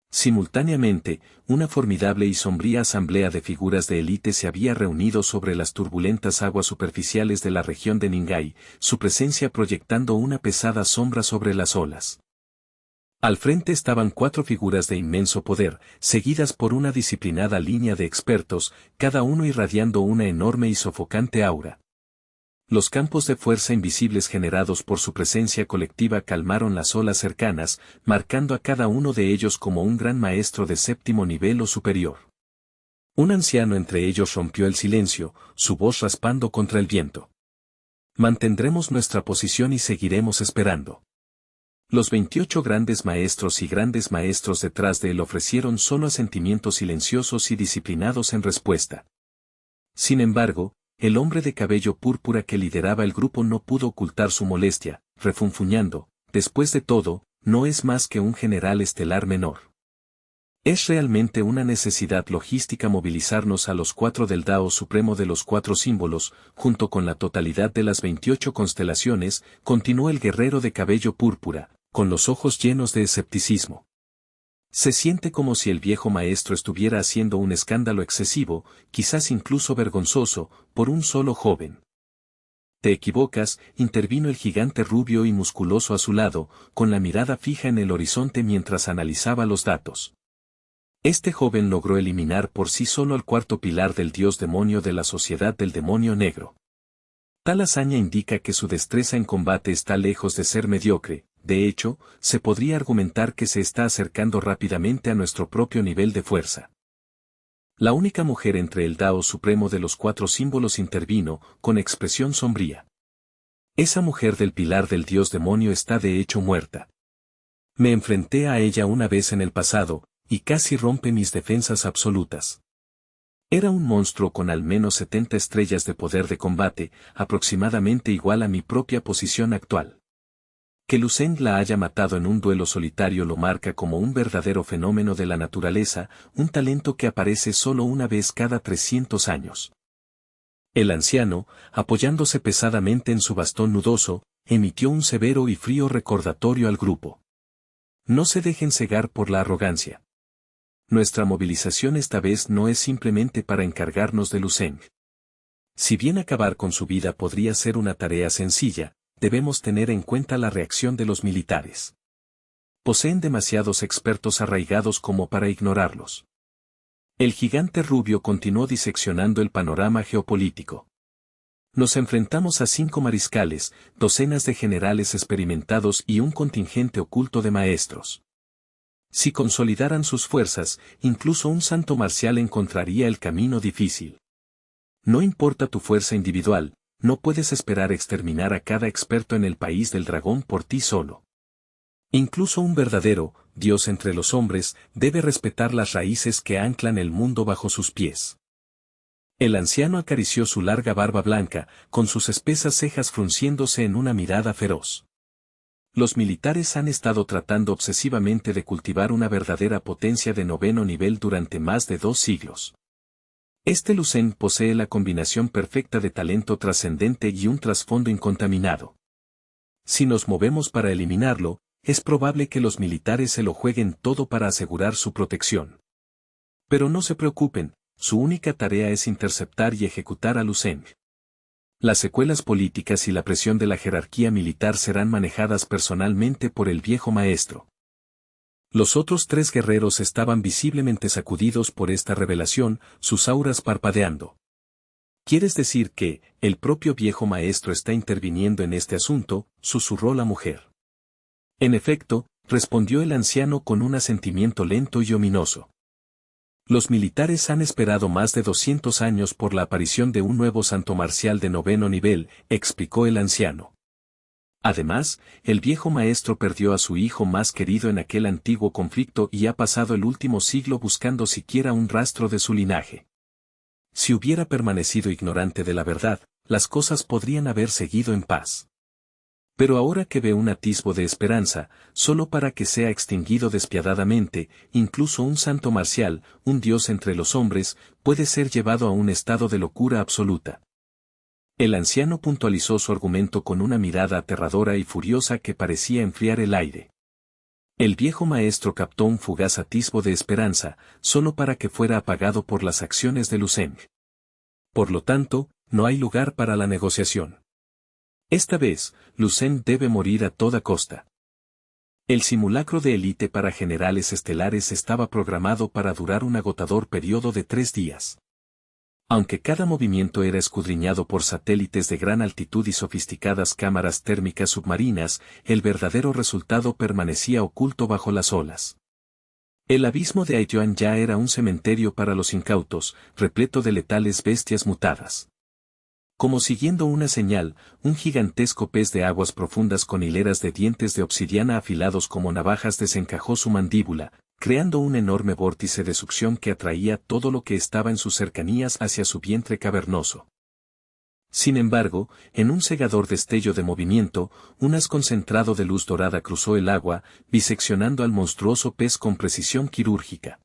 Simultáneamente, una formidable y sombría asamblea de figuras de élite se había reunido sobre las turbulentas aguas superficiales de la región de Ningay, su presencia proyectando una pesada sombra sobre las olas. Al frente estaban 4 figuras de inmenso poder, seguidas por una disciplinada línea de expertos, cada uno irradiando una enorme y sofocante aura. Los campos de fuerza invisibles generados por su presencia colectiva calmaron las olas cercanas, marcando a cada uno de ellos como un gran maestro de 7º nivel o superior. Un anciano entre ellos rompió el silencio, su voz raspando contra el viento. Mantendremos nuestra posición y seguiremos esperando. Los 28 grandes maestros y grandes maestros detrás de él ofrecieron solo asentimientos silenciosos y disciplinados en respuesta. Sin embargo, el hombre de cabello púrpura que lideraba el grupo no pudo ocultar su molestia, refunfuñando, después de todo, no es más que un general estelar menor. Es realmente una necesidad logística movilizarnos a los 4 del Dao Supremo de los 4 símbolos, junto con la totalidad de las 28 constelaciones, continuó el guerrero de cabello púrpura, con los ojos llenos de escepticismo. Se siente como si el viejo maestro estuviera haciendo un escándalo excesivo, quizás incluso vergonzoso, por un solo joven. Te equivocas, intervino el gigante rubio y musculoso a su lado, con la mirada fija en el horizonte mientras analizaba los datos. Este joven logró eliminar por sí solo al cuarto pilar del dios demonio de la Sociedad del Demonio Negro. Tal hazaña indica que su destreza en combate está lejos de ser mediocre. De hecho, se podría argumentar que se está acercando rápidamente a nuestro propio nivel de fuerza. La única mujer entre el Dao Supremo de los 4 símbolos intervino, con expresión sombría. Esa mujer del pilar del dios demonio está de hecho muerta. Me enfrenté a ella una vez en el pasado, y casi rompe mis defensas absolutas. Era un monstruo con al menos 70 estrellas de poder de combate, aproximadamente igual a mi propia posición actual. Que Lu Zeng la haya matado en un duelo solitario lo marca como un verdadero fenómeno de la naturaleza, un talento que aparece solo una vez cada 300 años. El anciano, apoyándose pesadamente en su bastón nudoso, emitió un severo y frío recordatorio al grupo. No se dejen cegar por la arrogancia. Nuestra movilización esta vez no es simplemente para encargarnos de Lu Zeng. Si bien acabar con su vida podría ser una tarea sencilla, debemos tener en cuenta la reacción de los militares. Poseen demasiados expertos arraigados como para ignorarlos. El gigante rubio continuó diseccionando el panorama geopolítico. Nos enfrentamos a 5 mariscales, docenas de generales experimentados y un contingente oculto de maestros. Si consolidaran sus fuerzas, incluso un santo marcial encontraría el camino difícil. No importa tu fuerza individual, no puedes esperar exterminar a cada experto en el país del dragón por ti solo. Incluso un verdadero Dios entre los hombres debe respetar las raíces que anclan el mundo bajo sus pies. El anciano acarició su larga barba blanca, con sus espesas cejas frunciéndose en una mirada feroz. Los militares han estado tratando obsesivamente de cultivar una verdadera potencia de 9º nivel durante más de 2 siglos. Este Lu Zeng posee la combinación perfecta de talento trascendente y un trasfondo incontaminado. Si nos movemos para eliminarlo, es probable que los militares se lo jueguen todo para asegurar su protección. Pero no se preocupen, su única tarea es interceptar y ejecutar a Lu Zeng. Las secuelas políticas y la presión de la jerarquía militar serán manejadas personalmente por el viejo maestro. Los otros 3 guerreros estaban visiblemente sacudidos por esta revelación, sus auras parpadeando. ¿Quieres decir que el propio viejo maestro está interviniendo en este asunto?, susurró la mujer. En efecto, respondió el anciano con un asentimiento lento y ominoso. Los militares han esperado más de 200 años por la aparición de un nuevo santo marcial de 9º nivel, explicó el anciano. Además, el viejo maestro perdió a su hijo más querido en aquel antiguo conflicto y ha pasado el último siglo buscando siquiera un rastro de su linaje. Si hubiera permanecido ignorante de la verdad, las cosas podrían haber seguido en paz. Pero ahora que ve un atisbo de esperanza, solo para que sea extinguido despiadadamente, incluso un santo marcial, un dios entre los hombres, puede ser llevado a un estado de locura absoluta. El anciano puntualizó su argumento con una mirada aterradora y furiosa que parecía enfriar el aire. El viejo maestro captó un fugaz atisbo de esperanza, solo para que fuera apagado por las acciones de Lu Zeng. Por lo tanto, no hay lugar para la negociación. Esta vez, Lu Zeng debe morir a toda costa. El simulacro de élite para generales estelares estaba programado para durar un agotador periodo de 3 días. Aunque cada movimiento era escudriñado por satélites de gran altitud y sofisticadas cámaras térmicas submarinas, el verdadero resultado permanecía oculto bajo las olas. El abismo de Aiyuan ya era un cementerio para los incautos, repleto de letales bestias mutadas. Como siguiendo una señal, un gigantesco pez de aguas profundas con hileras de dientes de obsidiana afilados como navajas desencajó su mandíbula, creando un enorme vórtice de succión que atraía todo lo que estaba en sus cercanías hacia su vientre cavernoso. Sin embargo, en un cegador destello de movimiento, un haz concentrado de luz dorada cruzó el agua, diseccionando al monstruoso pez con precisión quirúrgica.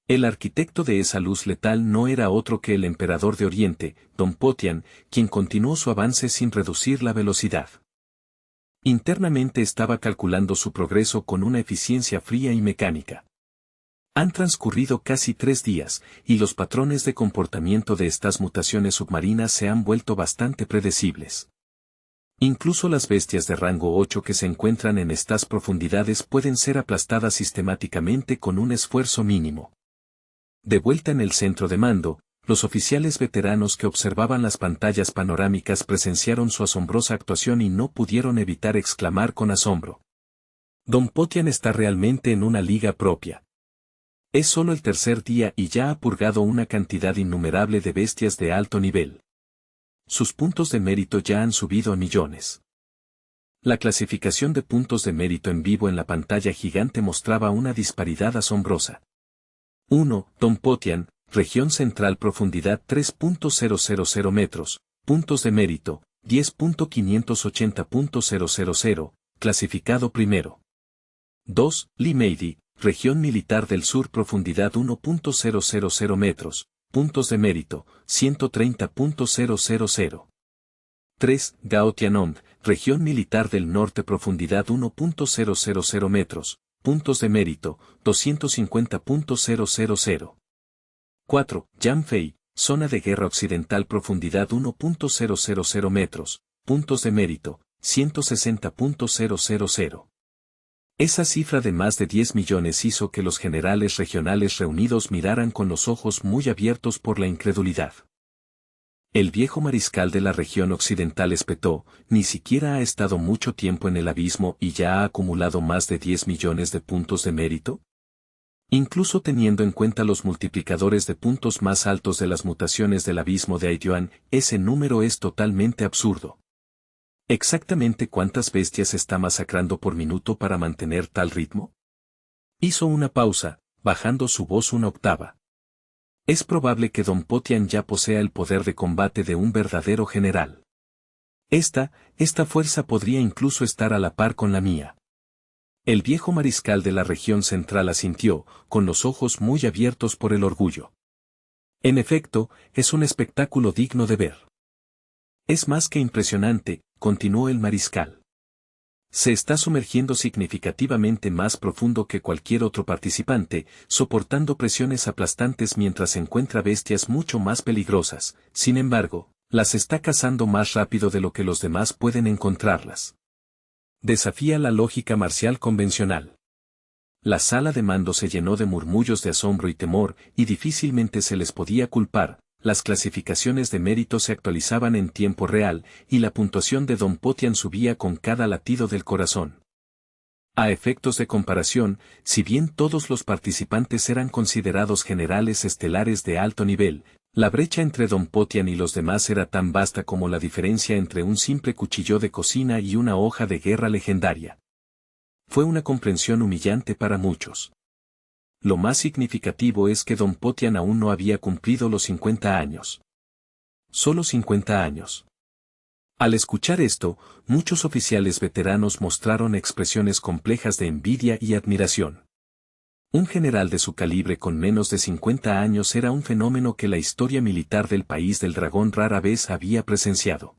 El arquitecto de esa luz letal no era otro que el emperador de Oriente, Don Potian, quien continuó su avance sin reducir la velocidad. Internamente estaba calculando su progreso con una eficiencia fría y mecánica. Han transcurrido casi 3 días, y los patrones de comportamiento de estas mutaciones submarinas se han vuelto bastante predecibles. Incluso las bestias de rango 8 que se encuentran en estas profundidades pueden ser aplastadas sistemáticamente con un esfuerzo mínimo. De vuelta en el centro de mando, los oficiales veteranos que observaban las pantallas panorámicas presenciaron su asombrosa actuación y no pudieron evitar exclamar con asombro: Don Potian está realmente en una liga propia. Es solo el tercer día y ya ha purgado una cantidad innumerable de bestias de alto nivel. Sus puntos de mérito ya han subido a millones. La clasificación de puntos de mérito en vivo en la pantalla gigante mostraba una disparidad asombrosa. 1. Don Potian, región central, profundidad 3.000 metros, puntos de mérito, 10.580.000, clasificado primero. 2. Lee Meidi, región militar del sur, profundidad 1.000 metros, puntos de mérito, 130.000. 3. Gao Tianong, región militar del norte, profundidad 1.000 metros, puntos de mérito, 250.000. 4. Yan Fei, zona de guerra occidental, profundidad 1.000 metros, puntos de mérito, 160.000. Esa cifra de más de 10 millones hizo que los generales regionales reunidos miraran con los ojos muy abiertos por la incredulidad. El viejo mariscal de la región occidental espetó: ¿ni siquiera ha estado mucho tiempo en el abismo y ya ha acumulado más de 10 millones de puntos de mérito? Incluso teniendo en cuenta los multiplicadores de puntos más altos de las mutaciones del abismo de Aiyuan, ese número es totalmente absurdo. ¿Exactamente cuántas bestias está masacrando por minuto para mantener tal ritmo? Hizo una pausa, bajando su voz una octava. Es probable que Don Potian ya posea el poder de combate de un verdadero general. Esta fuerza podría incluso estar a la par con la mía. El viejo mariscal de la región central asintió, con los ojos muy abiertos por el orgullo. En efecto, es un espectáculo digno de ver. Es más que impresionante, continuó el mariscal. Se está sumergiendo significativamente más profundo que cualquier otro participante, soportando presiones aplastantes mientras encuentra bestias mucho más peligrosas. Sin embargo, las está cazando más rápido de lo que los demás pueden encontrarlas. Desafía la lógica marcial convencional. La sala de mando se llenó de murmullos de asombro y temor, y difícilmente se les podía culpar. Las clasificaciones de mérito se actualizaban en tiempo real, y la puntuación de Don Potian subía con cada latido del corazón. A efectos de comparación, si bien todos los participantes eran considerados generales estelares de alto nivel, la brecha entre Don Potian y los demás era tan vasta como la diferencia entre un simple cuchillo de cocina y una hoja de guerra legendaria. Fue una comprensión humillante para muchos. Lo más significativo es que Don Potian aún no había cumplido los 50 años. Solo 50 años. Al escuchar esto, muchos oficiales veteranos mostraron expresiones complejas de envidia y admiración. Un general de su calibre con menos de 50 años era un fenómeno que la historia militar del país del dragón rara vez había presenciado.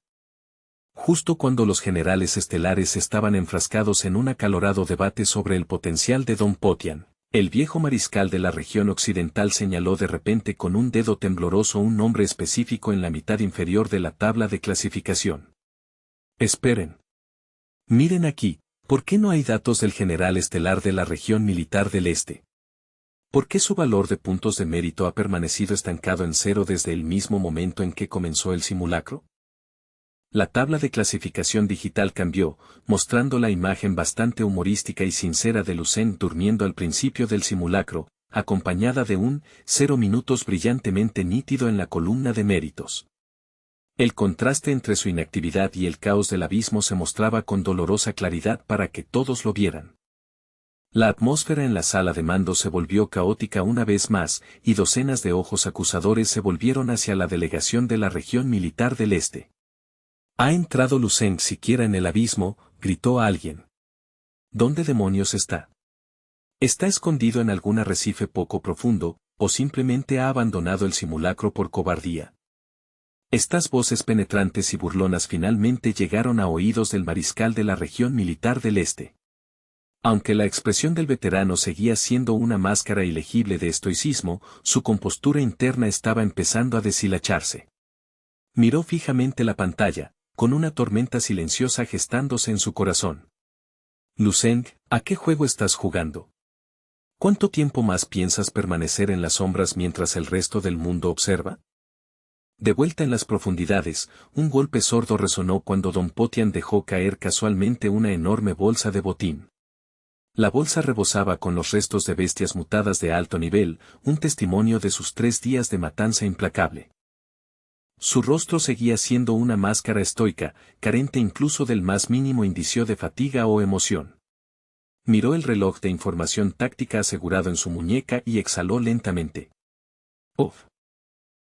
Justo cuando los generales estelares estaban enfrascados en un acalorado debate sobre el potencial de Don Potian, el viejo mariscal de la región occidental señaló de repente con un dedo tembloroso un nombre específico en la mitad inferior de la tabla de clasificación. Esperen. Miren aquí, ¿por qué no hay datos del general estelar de la región militar del este? ¿Por qué su valor de puntos de mérito ha permanecido estancado en 0 desde el mismo momento en que comenzó el simulacro? La tabla de clasificación digital cambió, mostrando la imagen bastante humorística y sincera de Lucen durmiendo al principio del simulacro, acompañada de un 0 minutos brillantemente nítido en la columna de méritos. El contraste entre su inactividad y el caos del abismo se mostraba con dolorosa claridad para que todos lo vieran. La atmósfera en la sala de mando se volvió caótica una vez más, y docenas de ojos acusadores se volvieron hacia la delegación de la región militar del este. ¿Ha entrado Lucen siquiera en el abismo?, gritó alguien. ¿Dónde demonios está? ¿Está escondido en algún arrecife poco profundo, o simplemente ha abandonado el simulacro por cobardía? Estas voces penetrantes y burlonas finalmente llegaron a oídos del mariscal de la región militar del este. Aunque la expresión del veterano seguía siendo una máscara ilegible de estoicismo, su compostura interna estaba empezando a deshilacharse. Miró fijamente la pantalla, con una tormenta silenciosa gestándose en su corazón. Lu-Zeng, ¿a qué juego estás jugando? ¿Cuánto tiempo más piensas permanecer en las sombras mientras el resto del mundo observa? De vuelta en las profundidades, un golpe sordo resonó cuando Don Potian dejó caer casualmente una enorme bolsa de botín. La bolsa rebosaba con los restos de bestias mutadas de alto nivel, un testimonio de sus 3 días de matanza implacable. Su rostro seguía siendo una máscara estoica, carente incluso del más mínimo indicio de fatiga o emoción. Miró el reloj de información táctica asegurado en su muñeca y exhaló lentamente. ¡Uf!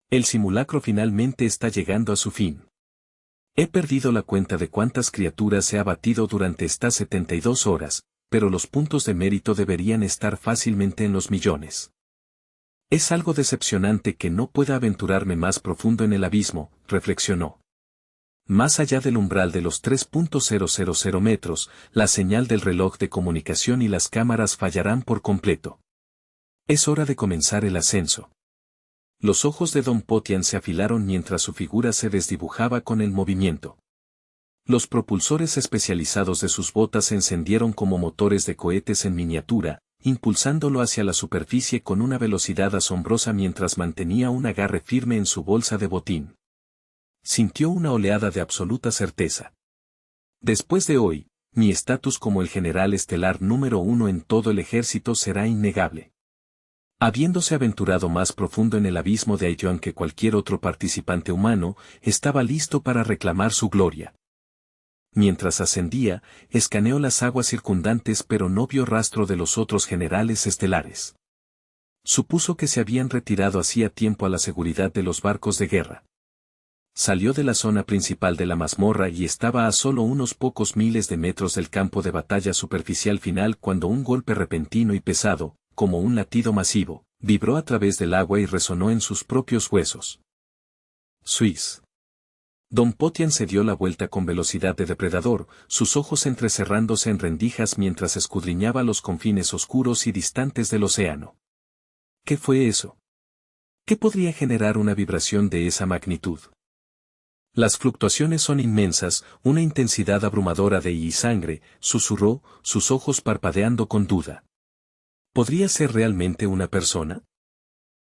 El simulacro finalmente está llegando a su fin. He perdido la cuenta de cuántas criaturas he abatido durante estas 72 horas, pero los puntos de mérito deberían estar fácilmente en los millones. Es algo decepcionante que no pueda aventurarme más profundo en el abismo, reflexionó. Más allá del umbral de los 3.000 metros, la señal del reloj de comunicación y las cámaras fallarán por completo. Es hora de comenzar el ascenso. Los ojos de Don Potian se afilaron mientras su figura se desdibujaba con el movimiento. Los propulsores especializados de sus botas se encendieron como motores de cohetes en miniatura, impulsándolo hacia la superficie con una velocidad asombrosa mientras mantenía un agarre firme en su bolsa de botín. Sintió una oleada de absoluta certeza. Después de hoy, mi estatus como el general estelar número 1 en todo el ejército será innegable. Habiéndose aventurado más profundo en el abismo de Aiyuan que cualquier otro participante humano, estaba listo para reclamar su gloria. Mientras ascendía, escaneó las aguas circundantes pero no vio rastro de los otros generales estelares. Supuso que se habían retirado hacía tiempo a la seguridad de los barcos de guerra. Salió de la zona principal de la mazmorra y estaba a solo unos pocos miles de metros del campo de batalla superficial final cuando un golpe repentino y pesado, como un latido masivo, vibró a través del agua y resonó en sus propios huesos. Suiz. Don Potian se dio la vuelta con velocidad de depredador, sus ojos entrecerrándose en rendijas mientras escudriñaba los confines oscuros y distantes del océano. ¿Qué fue eso? ¿Qué podría generar una vibración de esa magnitud? Las fluctuaciones son inmensas, una intensidad abrumadora de y sangre, susurró, sus ojos parpadeando con duda. ¿Podría ser realmente una persona?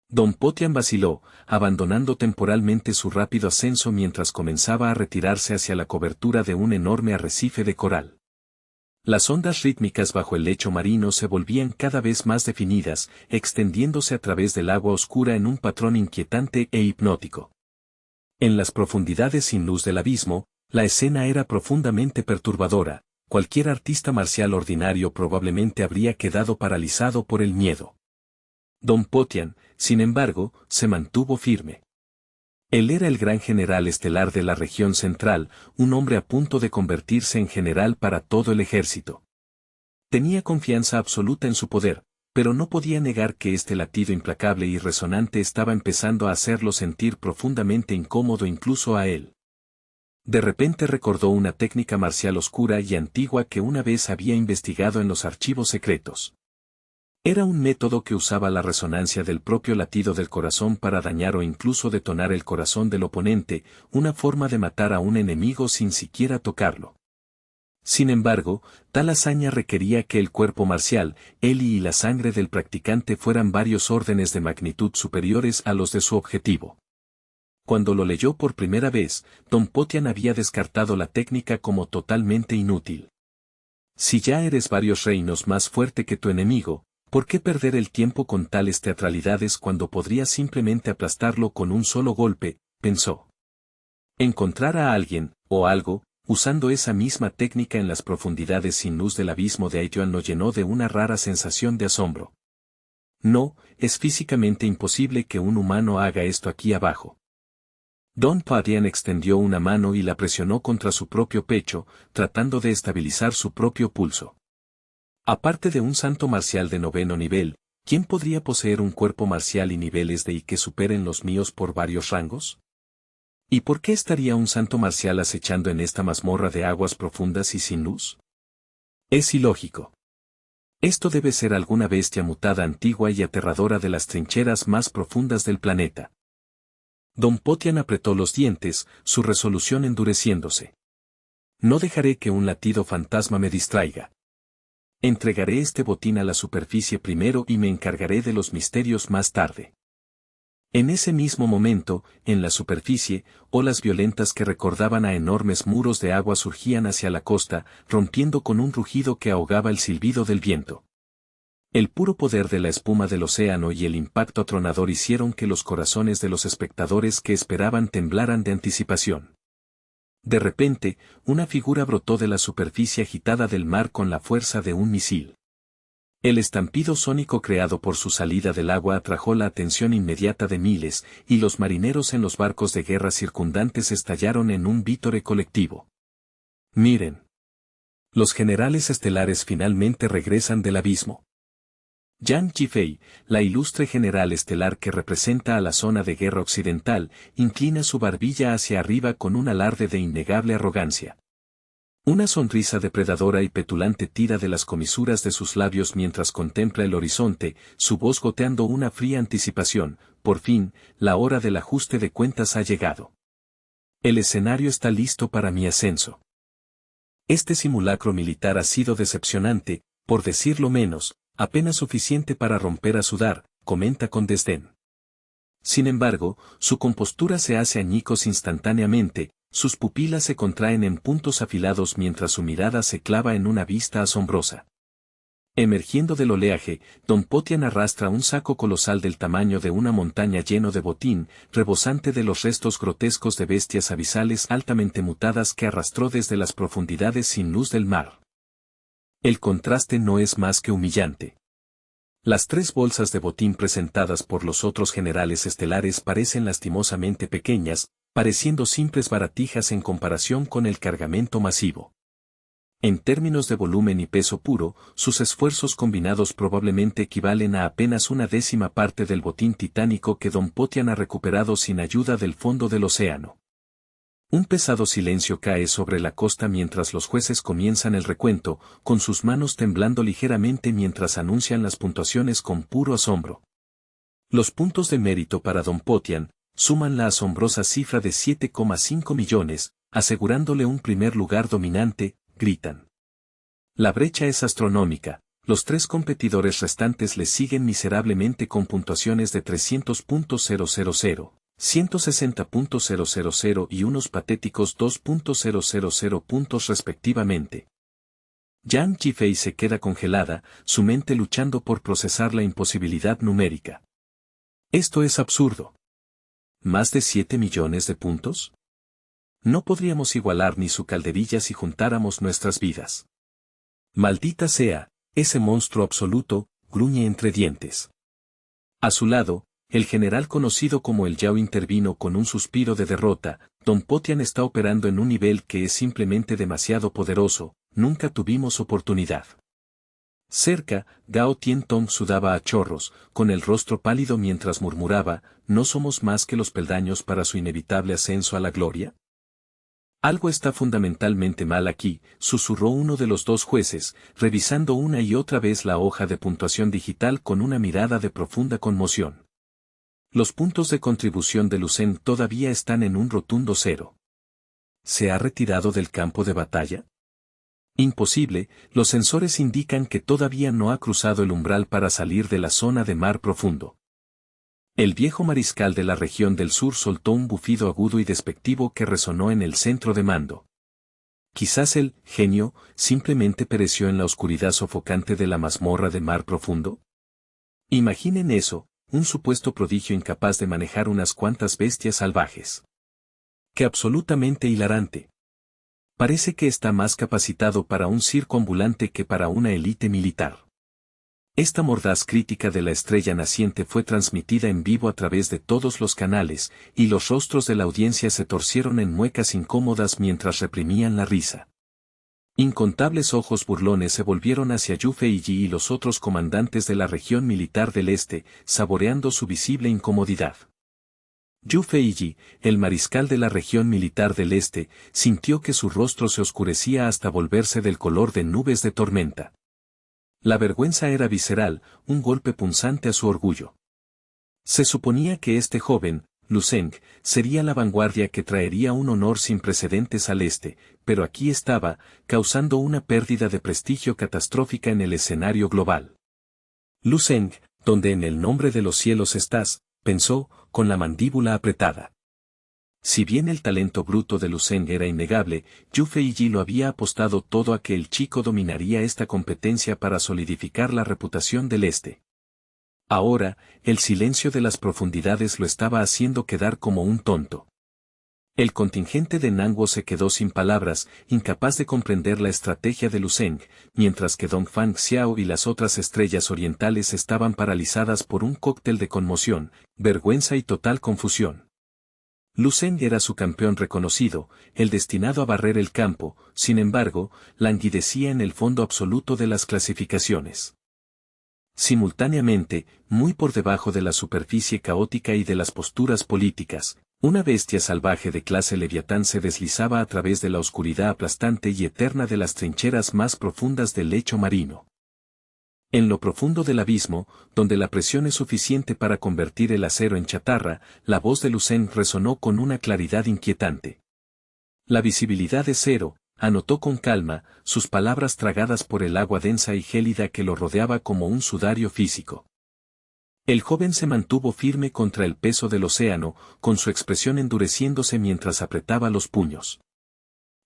Don Potian vaciló, abandonando temporalmente su rápido ascenso mientras comenzaba a retirarse hacia la cobertura de un enorme arrecife de coral. Las ondas rítmicas bajo el lecho marino se volvían cada vez más definidas, extendiéndose a través del agua oscura en un patrón inquietante e hipnótico. En las profundidades sin luz del abismo, la escena era profundamente perturbadora. Cualquier artista marcial ordinario probablemente habría quedado paralizado por el miedo. Don Potian, sin embargo, se mantuvo firme. Él era el gran general estelar de la región central, un hombre a punto de convertirse en general para todo el ejército. Tenía confianza absoluta en su poder, pero no podía negar que este latido implacable y resonante estaba empezando a hacerlo sentir profundamente incómodo incluso a él. De repente recordó una técnica marcial oscura y antigua que una vez había investigado en los archivos secretos. Era un método que usaba la resonancia del propio latido del corazón para dañar o incluso detonar el corazón del oponente, una forma de matar a un enemigo sin siquiera tocarlo. Sin embargo, tal hazaña requería que el cuerpo marcial, él y la sangre del practicante fueran varios órdenes de magnitud superiores a los de su objetivo. Cuando lo leyó por primera vez, Don Potian había descartado la técnica como totalmente inútil. Si ya eres varios reinos más fuerte que tu enemigo, ¿por qué perder el tiempo con tales teatralidades cuando podrías simplemente aplastarlo con un solo golpe?, pensó. Encontrar a alguien, o algo, usando esa misma técnica en las profundidades sin luz del abismo de Aiyuan lo llenó de una rara sensación de asombro. No, es físicamente imposible que un humano haga esto aquí abajo. Don Potian extendió una mano y la presionó contra su propio pecho, tratando de estabilizar su propio pulso. Aparte de un santo marcial de 9º nivel, ¿quién podría poseer un cuerpo marcial y niveles de I que superen los míos por varios rangos? ¿Y por qué estaría un santo marcial acechando en esta mazmorra de aguas profundas y sin luz? Es ilógico. Esto debe ser alguna bestia mutada antigua y aterradora de las trincheras más profundas del planeta. Don Potian apretó los dientes, su resolución endureciéndose. No dejaré que un latido fantasma me distraiga. Entregaré este botín a la superficie primero y me encargaré de los misterios más tarde. En ese mismo momento, en la superficie, olas violentas que recordaban a enormes muros de agua surgían hacia la costa, rompiendo con un rugido que ahogaba el silbido del viento. El puro poder de la espuma del océano y el impacto atronador hicieron que los corazones de los espectadores que esperaban temblaran de anticipación. De repente, una figura brotó de la superficie agitada del mar con la fuerza de un misil. El estampido sónico creado por su salida del agua atrajo la atención inmediata de miles, y los marineros en los barcos de guerra circundantes estallaron en un vítore colectivo. Miren. Los generales estelares finalmente regresan del abismo. Yang Jifei, la ilustre general estelar que representa a la zona de guerra occidental, inclina su barbilla hacia arriba con un alarde de innegable arrogancia. Una sonrisa depredadora y petulante tira de las comisuras de sus labios mientras contempla el horizonte, su voz goteando una fría anticipación. Por fin, la hora del ajuste de cuentas ha llegado. El escenario está listo para mi ascenso. Este simulacro militar ha sido decepcionante, por decirlo menos, apenas suficiente para romper a sudar, comenta con desdén. Sin embargo, su compostura se hace añicos instantáneamente, sus pupilas se contraen en puntos afilados mientras su mirada se clava en una vista asombrosa. Emergiendo del oleaje, Don Potian arrastra un saco colosal del tamaño de una montaña lleno de botín, rebosante de los restos grotescos de bestias abisales altamente mutadas que arrastró desde las profundidades sin luz del mar. El contraste no es más que humillante. Las 3 bolsas de botín presentadas por los otros generales estelares parecen lastimosamente pequeñas, pareciendo simples baratijas en comparación con el cargamento masivo. En términos de volumen y peso puro, sus esfuerzos combinados probablemente equivalen a apenas una décima parte del botín titánico que Don Potian ha recuperado sin ayuda del fondo del océano. Un pesado silencio cae sobre la costa mientras los jueces comienzan el recuento, con sus manos temblando ligeramente mientras anuncian las puntuaciones con puro asombro. Los puntos de mérito para Don Potian suman la asombrosa cifra de 7,5 millones, asegurándole un primer lugar dominante, gritan. La brecha es astronómica, los 3 competidores restantes le siguen miserablemente con puntuaciones de 300.000, 160.000 y unos patéticos 2.000 puntos respectivamente. Yang Jifei se queda congelada, su mente luchando por procesar la imposibilidad numérica. Esto es absurdo. ¿Más de 7 millones de puntos? No podríamos igualar ni su calderilla si juntáramos nuestras vidas. Maldita sea, ese monstruo absoluto, gruñe entre dientes. A su lado, el general conocido como el Yao intervino con un suspiro de derrota. Don Potian está operando en un nivel que es simplemente demasiado poderoso, nunca tuvimos oportunidad. Cerca, Gao Tiantong sudaba a chorros, con el rostro pálido mientras murmuraba, ¿no somos más que los peldaños para su inevitable ascenso a la gloria? Algo está fundamentalmente mal aquí, susurró uno de los 2 jueces, revisando una y otra vez la hoja de puntuación digital con una mirada de profunda conmoción. Los puntos de contribución de Lucen todavía están en un rotundo 0. ¿Se ha retirado del campo de batalla? Imposible, los sensores indican que todavía no ha cruzado el umbral para salir de la zona de mar profundo. El viejo mariscal de la región del sur soltó un bufido agudo y despectivo que resonó en el centro de mando. Quizás el genio simplemente pereció en la oscuridad sofocante de la mazmorra de mar profundo. Imaginen eso, un supuesto prodigio incapaz de manejar unas cuantas bestias salvajes. ¡Qué absolutamente hilarante! Parece que está más capacitado para un circo ambulante que para una élite militar. Esta mordaz crítica de la estrella naciente fue transmitida en vivo a través de todos los canales, y los rostros de la audiencia se torcieron en muecas incómodas mientras reprimían la risa. Incontables ojos burlones se volvieron hacia Yu Feiji y los otros comandantes de la región militar del este, saboreando su visible incomodidad. Yu Feiji, el mariscal de la región militar del este, sintió que su rostro se oscurecía hasta volverse del color de nubes de tormenta. La vergüenza era visceral, un golpe punzante a su orgullo. Se suponía que este joven, Lu Zeng, sería la vanguardia que traería un honor sin precedentes al este, pero aquí estaba, causando una pérdida de prestigio catastrófica en el escenario global. Lu Zeng, donde en el nombre de los cielos estás, pensó, con la mandíbula apretada. Si bien el talento bruto de Lu Zeng era innegable, Yu Feiji lo había apostado todo a que el chico dominaría esta competencia para solidificar la reputación del este. Ahora, el silencio de las profundidades lo estaba haciendo quedar como un tonto. El contingente de Nangwo se quedó sin palabras, incapaz de comprender la estrategia de Lu Zeng, mientras que Dongfang Xiao y las otras estrellas orientales estaban paralizadas por un cóctel de conmoción, vergüenza y total confusión. Lu Zeng era su campeón reconocido, el destinado a barrer el campo, sin embargo, languidecía en el fondo absoluto de las clasificaciones. Simultáneamente, muy por debajo de la superficie caótica y de las posturas políticas, una bestia salvaje de clase Leviatán se deslizaba a través de la oscuridad aplastante y eterna de las trincheras más profundas del lecho marino. En lo profundo del abismo, donde la presión es suficiente para convertir el acero en chatarra, la voz de Lu Zeng resonó con una claridad inquietante. La visibilidad es cero, anotó con calma, sus palabras tragadas por el agua densa y gélida que lo rodeaba como un sudario físico. El joven se mantuvo firme contra el peso del océano, con su expresión endureciéndose mientras apretaba los puños.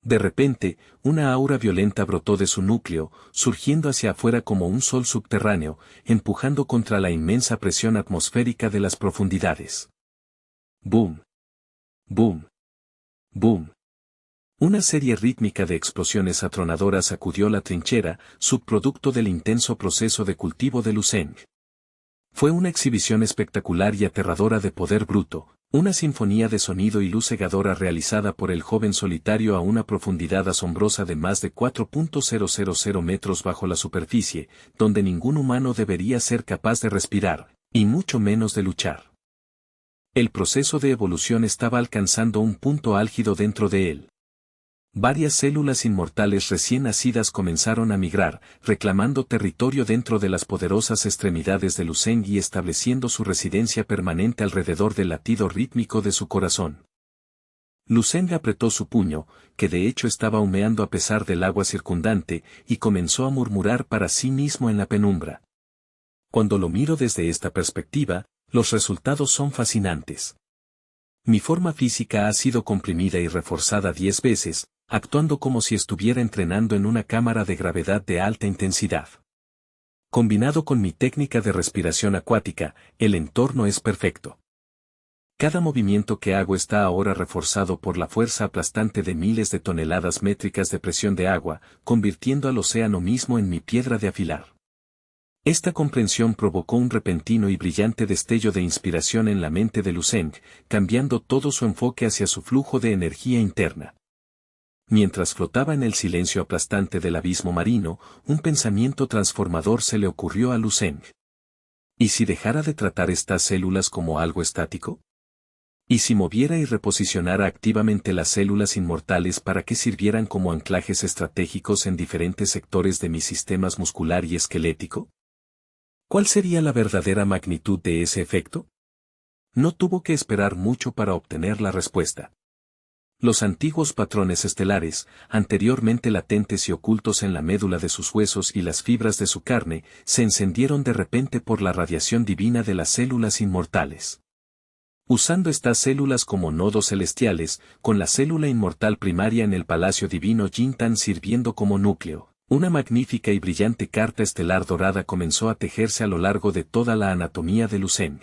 De repente, una aura violenta brotó de su núcleo, surgiendo hacia afuera como un sol subterráneo, empujando contra la inmensa presión atmosférica de las profundidades. ¡Boom! ¡Boom! ¡Boom! Una serie rítmica de explosiones atronadoras sacudió la trinchera, subproducto del intenso proceso de cultivo de Lu Zeng. Fue una exhibición espectacular y aterradora de poder bruto, una sinfonía de sonido y luz cegadora realizada por el joven solitario a una profundidad asombrosa de más de 4.000 metros bajo la superficie, donde ningún humano debería ser capaz de respirar, y mucho menos de luchar. El proceso de evolución estaba alcanzando un punto álgido dentro de él. Varias células inmortales recién nacidas comenzaron a migrar, reclamando territorio dentro de las poderosas extremidades de Lu Zeng y estableciendo su residencia permanente alrededor del latido rítmico de su corazón. Lu Zeng apretó su puño, que de hecho estaba humeando a pesar del agua circundante, y comenzó a murmurar para sí mismo en la penumbra. Cuando lo miro desde esta perspectiva, los resultados son fascinantes. Mi forma física ha sido comprimida y reforzada 10 veces, actuando como si estuviera entrenando en una cámara de gravedad de alta intensidad. Combinado con mi técnica de respiración acuática, el entorno es perfecto. Cada movimiento que hago está ahora reforzado por la fuerza aplastante de miles de toneladas métricas de presión de agua, convirtiendo al océano mismo en mi piedra de afilar. Esta comprensión provocó un repentino y brillante destello de inspiración en la mente de Lu Zeng, cambiando todo su enfoque hacia su flujo de energía interna. Mientras flotaba en el silencio aplastante del abismo marino, un pensamiento transformador se le ocurrió a Lu Zeng. ¿Y si dejara de tratar estas células como algo estático? ¿Y si moviera y reposicionara activamente las células inmortales para que sirvieran como anclajes estratégicos en diferentes sectores de mis sistemas muscular y esquelético? ¿Cuál sería la verdadera magnitud de ese efecto? No tuvo que esperar mucho para obtener la respuesta. Los antiguos patrones estelares, anteriormente latentes y ocultos en la médula de sus huesos y las fibras de su carne, se encendieron de repente por la radiación divina de las células inmortales. Usando estas células como nodos celestiales, con la célula inmortal primaria en el palacio divino Jintan sirviendo como núcleo, una magnífica y brillante carta estelar dorada comenzó a tejerse a lo largo de toda la anatomía de Lu Zeng.